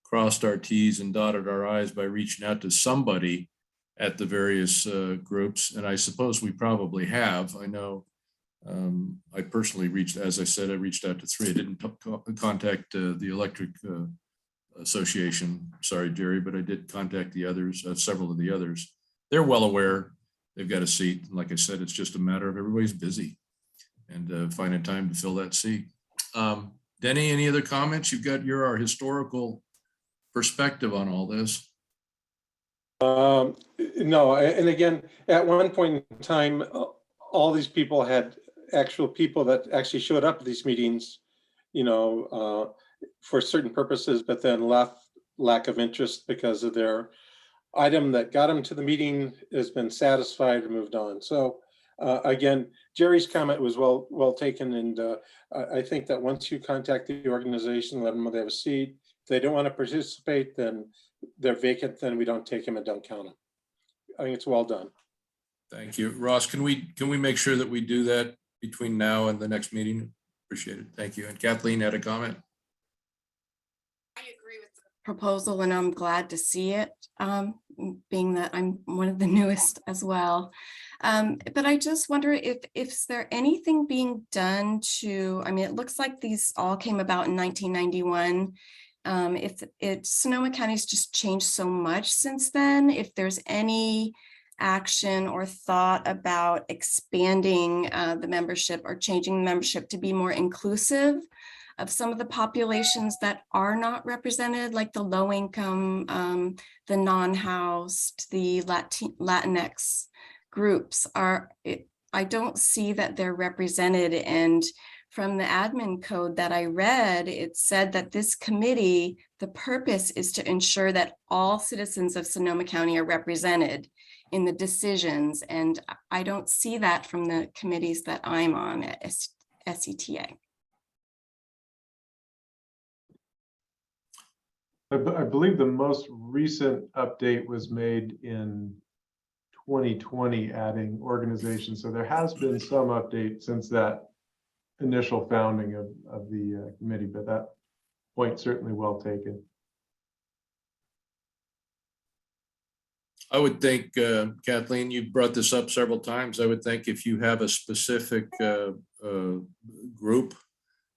crossed our T's and dotted our I's by reaching out to somebody at the various groups. And I suppose we probably have. I know I personally as I said, I reached out to 3. I didn't contact the Electric Association. Sorry, Jerry, but I did contact the others, several of the others. They're well aware. They've got a seat. And like I said, it's just a matter of everybody's busy and finding time to fill that seat. Denny, any other comments? You're our historical perspective on all this. No, and again, at one point in time, all these people had actual people that actually showed up at these meetings, for certain purposes, but then left lack of interest because of their item that got them to the meeting has been satisfied or moved on. So again, Jerry's comment was well taken, and I think that once you contact the organization, let them know they have a seat. If they don't want to participate, then they're vacant, then we don't take them and don't count them. I think it's well done. Thank you. Ross, can we make sure that we do that between now and the next meeting? Appreciate it. Thank you. And Kathleen had a comment. I agree with the proposal, and I'm glad to see it, being that I'm one of the newest as well. But I just wonder if there anything being done to, it looks like these all came about in 1991. If Sonoma County's just changed so much since then, if there's any action or thought about expanding the membership or changing the membership to be more inclusive of some of the populations that are not represented, like the low income, the non-housed, the Latinx groups I don't see that they're represented. And from the admin code that I read, it said that this committee, the purpose is to ensure that all citizens of Sonoma County are represented in the decisions. And I don't see that from the committees that I'm on at SCTA. I believe the most recent update was made in 2020, adding organizations. So there has been some update since that initial founding of the committee, but that point certainly well taken. I would think, Kathleen, you brought this up several times. I would think if you have a specific group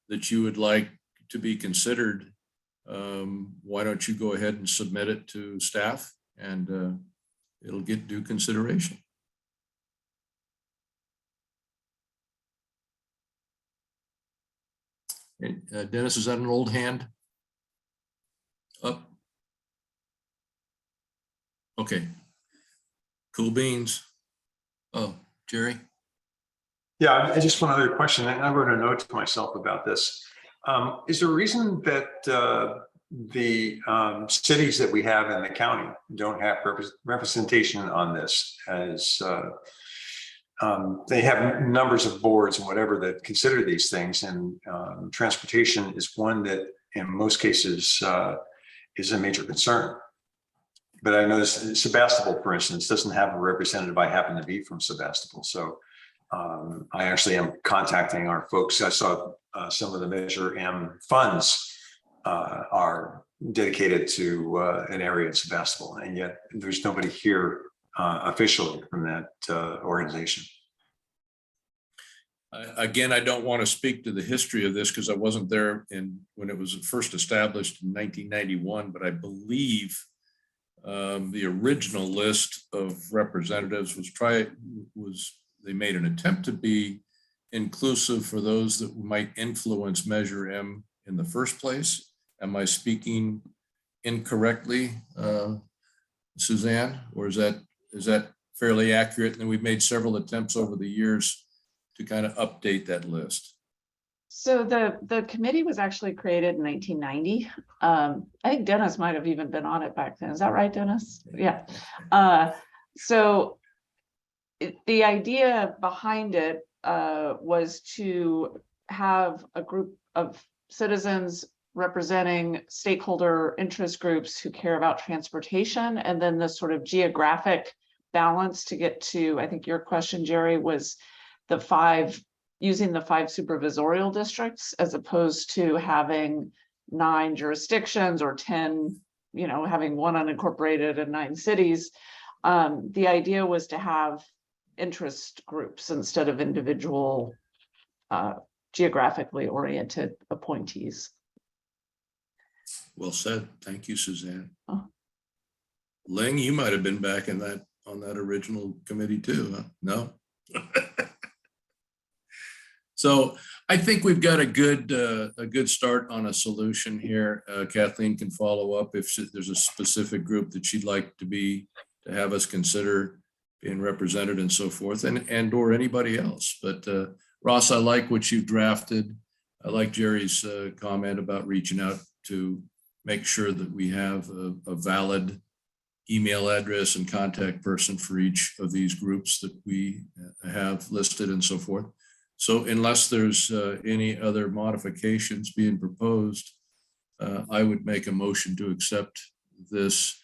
that you would like to be considered, why don't you go ahead and submit it to staff, and it'll get due consideration. Dennis, is that an old hand? Up. Okay. Cool beans. Oh, Jerry? Yeah, I just one other question, and I wrote a note to myself about this. Is there a reason that the cities that we have in the county don't have representation on this, as they have numbers of boards and whatever that consider these things, and transportation is one that in most cases is a major concern. But I know Sebastopol, for instance, doesn't have a representative. I happen to be from Sebastopol, so I actually am contacting our folks. I saw some of the Measure M funds are dedicated to an area in Sebastopol, and yet there's nobody here officially from that organization. Again, I don't want to speak to the history of this because I wasn't there when it was first established in 1991, but I believe the original list of representatives they made an attempt to be inclusive for those that might influence Measure M in the first place. Am I speaking incorrectly, Suzanne, or is that fairly accurate? And then we've made several attempts over the years to kind of update that list. So the committee was actually created in 1990. I think Dennis might have even been on it back then. Is that right, Dennis? Yeah. So the idea behind it was to have a group of citizens representing stakeholder interest groups who care about transportation, and then the sort of geographic balance to get to, I think your question, Jerry, was using the 5 supervisorial districts as opposed to having 9 jurisdictions or 10, having 1 unincorporated and 9 cities. The idea was to have interest groups instead of individual geographically oriented appointees. Well said. Thank you, Suzanne. Oh. Ling, you might have been back on that original committee too, huh? No? So I think we've got a good start on a solution here. Kathleen can follow up if there's a specific group that she'd like to have us consider being represented and so forth, and or anybody else. But Ross, I like what you've drafted. I like Jerry's comment about reaching out to make sure that we have a valid email address and contact person for each of these groups that we have listed and so forth. So unless there's any other modifications being proposed, I would make a motion to accept this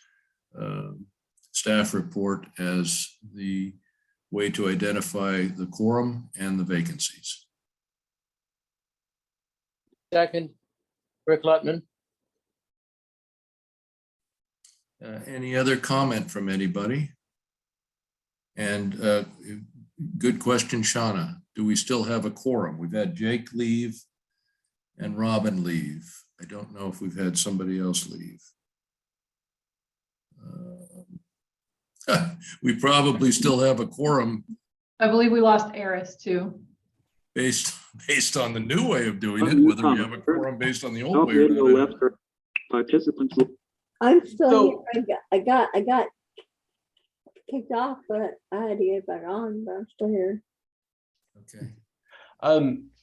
staff report as the way to identify the quorum and the vacancies. Second, Rick Lutman. Any other comment from anybody? And good question, Shauna. Do we still have a quorum? We've had Jake leave and Robin leave. I don't know if we've had somebody else leave. We probably still have a quorum. I believe we lost Eris too. Based on the new way of doing it, whether we have a quorum based on the old way or not. Participants. I'm still here. I got kicked off, but I had to get back on, but I'm still here. Okay.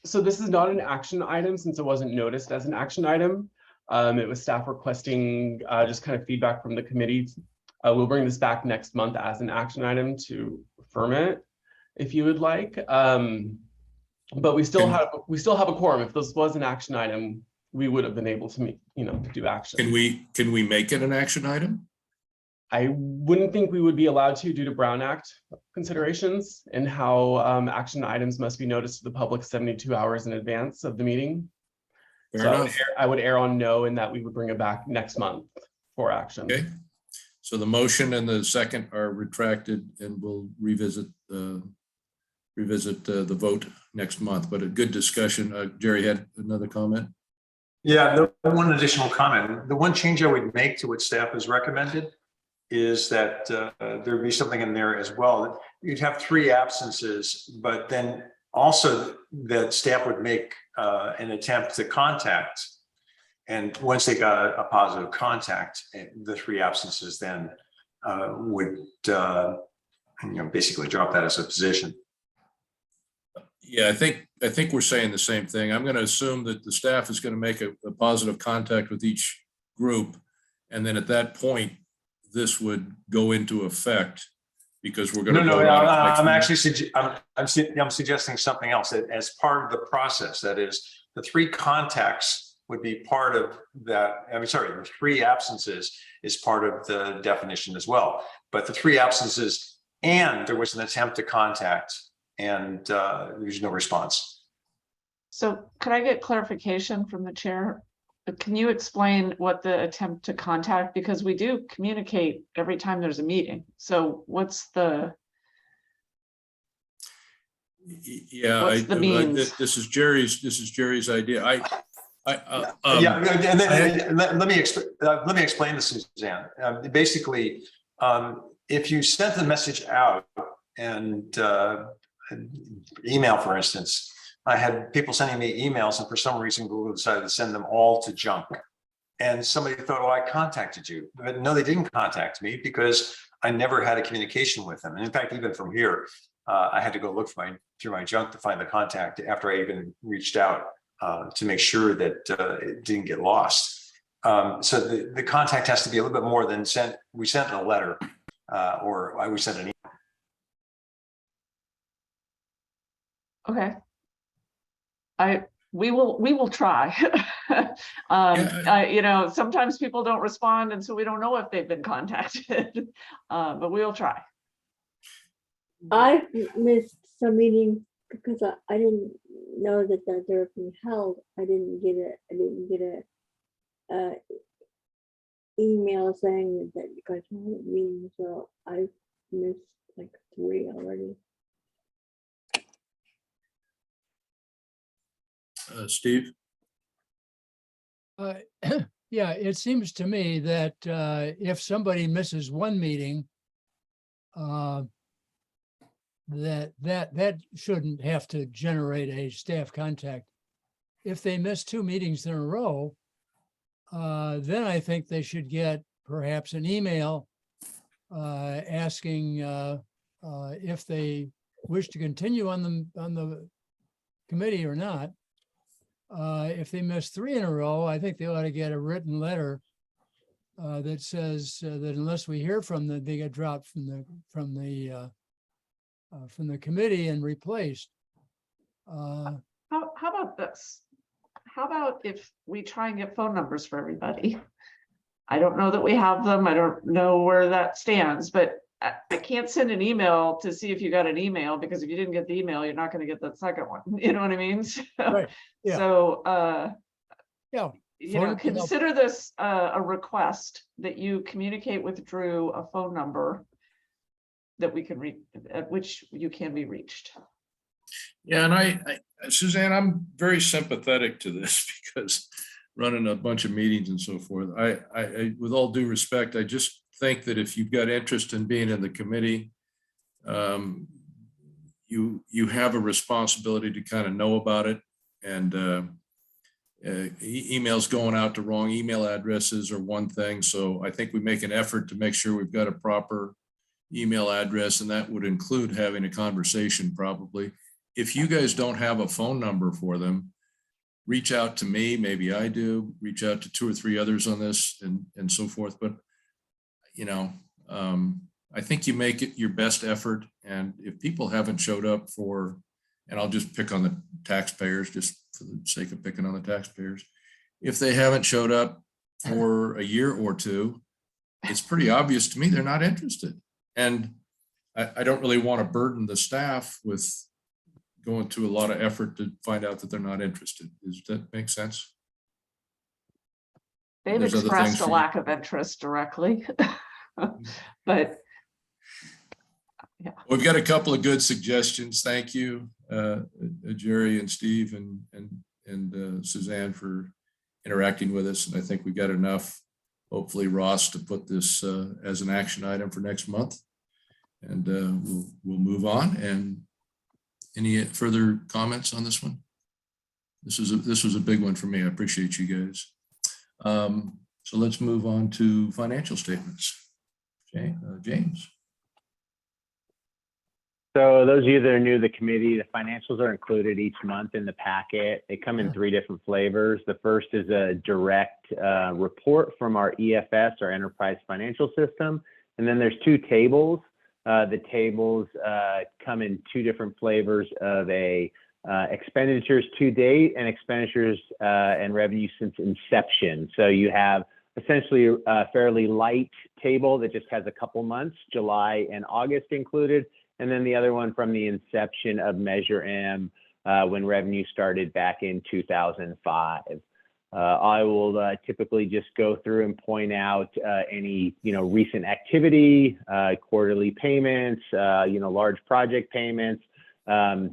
So this is not an action item since it wasn't noticed as an action item. It was staff requesting just kind of feedback from the committee. We'll bring this back next month as an action item to affirm it, if you would like. But we still have a quorum. If this was an action item, we would have been able to meet, to do action. Can we make it an action item? I wouldn't think we would be allowed to due to Brown Act considerations and how action items must be noticed to the public 72 hours in advance of the meeting. Fair enough. I would err on no, and that we would bring it back next month for action. Okay. So the motion and the second are retracted, and we'll revisit the vote next month. But a good discussion. Jerry had another comment. Yeah, one additional comment. The one change I would make to what staff has recommended is that there'd be something in there as well. You'd have 3 absences, but then also that staff would make an attempt to contact. And once they got a positive contact, the 3 absences then would basically drop that as a position. Yeah, I think we're saying the same thing. I'm going to assume that the staff is going to make a positive contact with each group. And then at that point, this would go into effect because we're going to. I'm suggesting something else as part of the process. That is, the 3 contacts would be part of that. The 3 absences is part of the definition as well. But the 3 absences and there was an attempt to contact and there's no response. So could I get clarification from the chair? Can you explain what the attempt to contact, because we do communicate every time there's a meeting. So what's the? Yeah, what's the means? This is Jerry's idea. Let me explain this, Suzanne. Basically, if you sent the message out and email, for instance, I had people sending me emails, and for some reason Google decided to send them all to junk. And somebody thought, "Oh, I contacted you," but no, they didn't contact me because I never had a communication with them. And in fact, even from here, I had to go look through my junk to find the contact after I even reached out to make sure that it didn't get lost. So the contact has to be a little bit more than we sent a letter or we sent an email. Okay. We will try. You know, sometimes people don't respond, and so we don't know if they've been contacted, but we'll try. I missed some meetings because I didn't know that they were being held. I didn't get a email saying that you guys had a meeting, so I missed like 3 already. Steve? Yeah, it seems to me that if somebody misses one meeting, that shouldn't have to generate a staff contact. If they miss 2 meetings in a row, then I think they should get perhaps an email asking if they wish to continue on the committee or not. If they miss 3 in a row, I think they ought to get a written letter that says that unless we hear from them, they get dropped from the committee and replaced. How about this? How about if we try and get phone numbers for everybody? I don't know that we have them. I don't know where that stands, but I can't send an email to see if you got an email, because if you didn't get the email, you're not going to get that second one. You know what I mean? So, right. Yeah. So yeah. You know, consider this a request that you communicate with Drew a phone number that we can reach, at which you can be reached. Yeah, and I Suzanne, I'm very sympathetic to this because running a bunch of meetings and so forth. I with all due respect, I just think that if you've got interest in being in the committee, you have a responsibility to kind of know about it, and emails going out to wrong email addresses are one thing. So I think we make an effort to make sure we've got a proper email address, and that would include having a conversation probably. If you guys don't have a phone number for them, reach out to me, maybe I do, reach out to 2 or 3 others on this and so forth. But, you know, I think you make it your best effort. And if people haven't showed up for, and I'll just pick on the taxpayers, just for the sake of picking on the taxpayers, if they haven't showed up for a year or 2, it's pretty obvious to me they're not interested. And I don't really want to burden the staff with going to a lot of effort to find out that they're not interested. Does that make sense? They've expressed a lack of interest directly, but yeah. We've got a couple of good suggestions. Thank you, Jerry and Steve and Suzanne for interacting with us. And I think we got enough, hopefully, Ross, to put this as an action item for next month. And we'll move on. And any further comments on this one? This was a big one for me. I appreciate you guys. So let's move on to financial statements. Okay, James. So those of you that are new to the committee, the financials are included each month in the packet. They come in 3 different flavors. The first is a direct report from our EFS, our Enterprise Financial System. And then there's 2 tables. The tables come in 2 different flavors of a expenditures to date and expenditures and revenue since inception. So you have essentially a fairly light table that just has a couple months, July and August included. And then the other one from the inception of Measure M when revenue started back in 2005. I will typically just go through and point out any recent activity, quarterly payments, large project payments,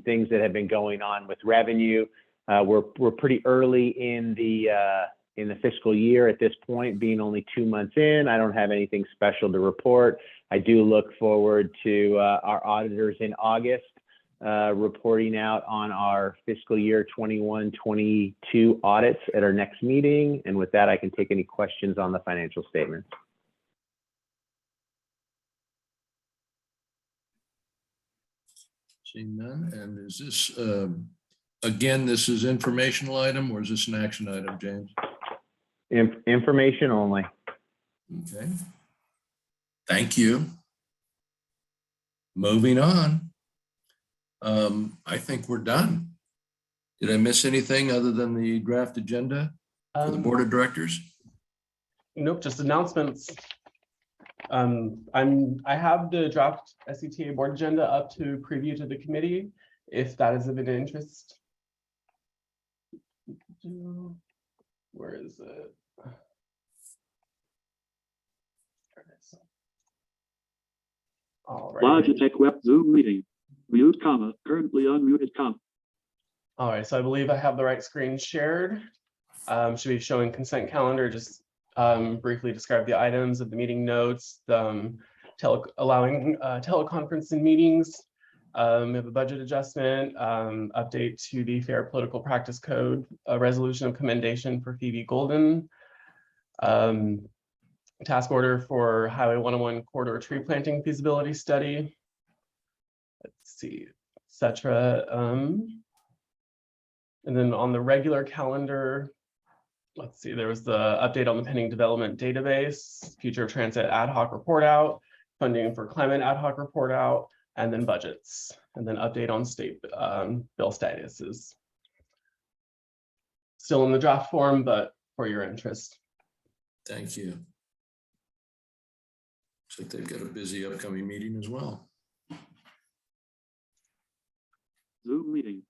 things that have been going on with revenue. We're pretty early in the fiscal year at this point, being only 2 months in. I don't have anything special to report. I do look forward to our auditors in August reporting out on our fiscal year 21-22 audits at our next meeting. And with that, I can take any questions on the financial statements. Seeing none. And is this, again, this is informational item, or is this an action item, James? Information only. Okay. Thank you. Moving on. I think we're done. Did I miss anything other than the draft agenda for the board of directors? Nope, just announcements. I have the draft SCTA board agenda up to preview to the committee, if that is of an interest. Where is it? All right. Logitech web Zoom meeting. Mute comma, currently unmuted comma. All right, so I believe I have the right screen shared. Should be showing consent calendar, just briefly describe the items of the meeting notes, allowing teleconference and meetings. We have a budget adjustment, update to the Fair Political Practice Code, a resolution of commendation for Phoebe Golden, task order for Highway 101 corridor tree planting feasibility study. Let's see, etc. And then on the regular calendar, let's see, there was the update on the pending development database, future transit ad hoc report out, funding for climate ad hoc report out, and then budgets, and then update on state bill statuses. Still in the draft form, but for your interest. Thank you. Looks like they've got a busy upcoming meeting as well. Zoom meeting.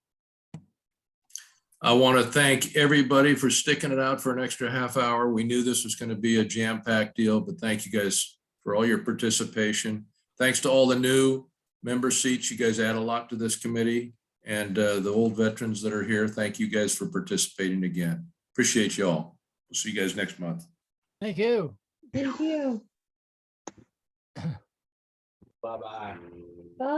I want to thank everybody for sticking it out for an extra half hour. We knew this was going to be a jam-packed deal, but thank you guys for all your participation. Thanks to all the new member seats. You guys add a lot to this committee, and the old veterans that are here. Thank you guys for participating again. Appreciate you all. We'll see you guys next month. Thank you. Thank you. Bye-bye.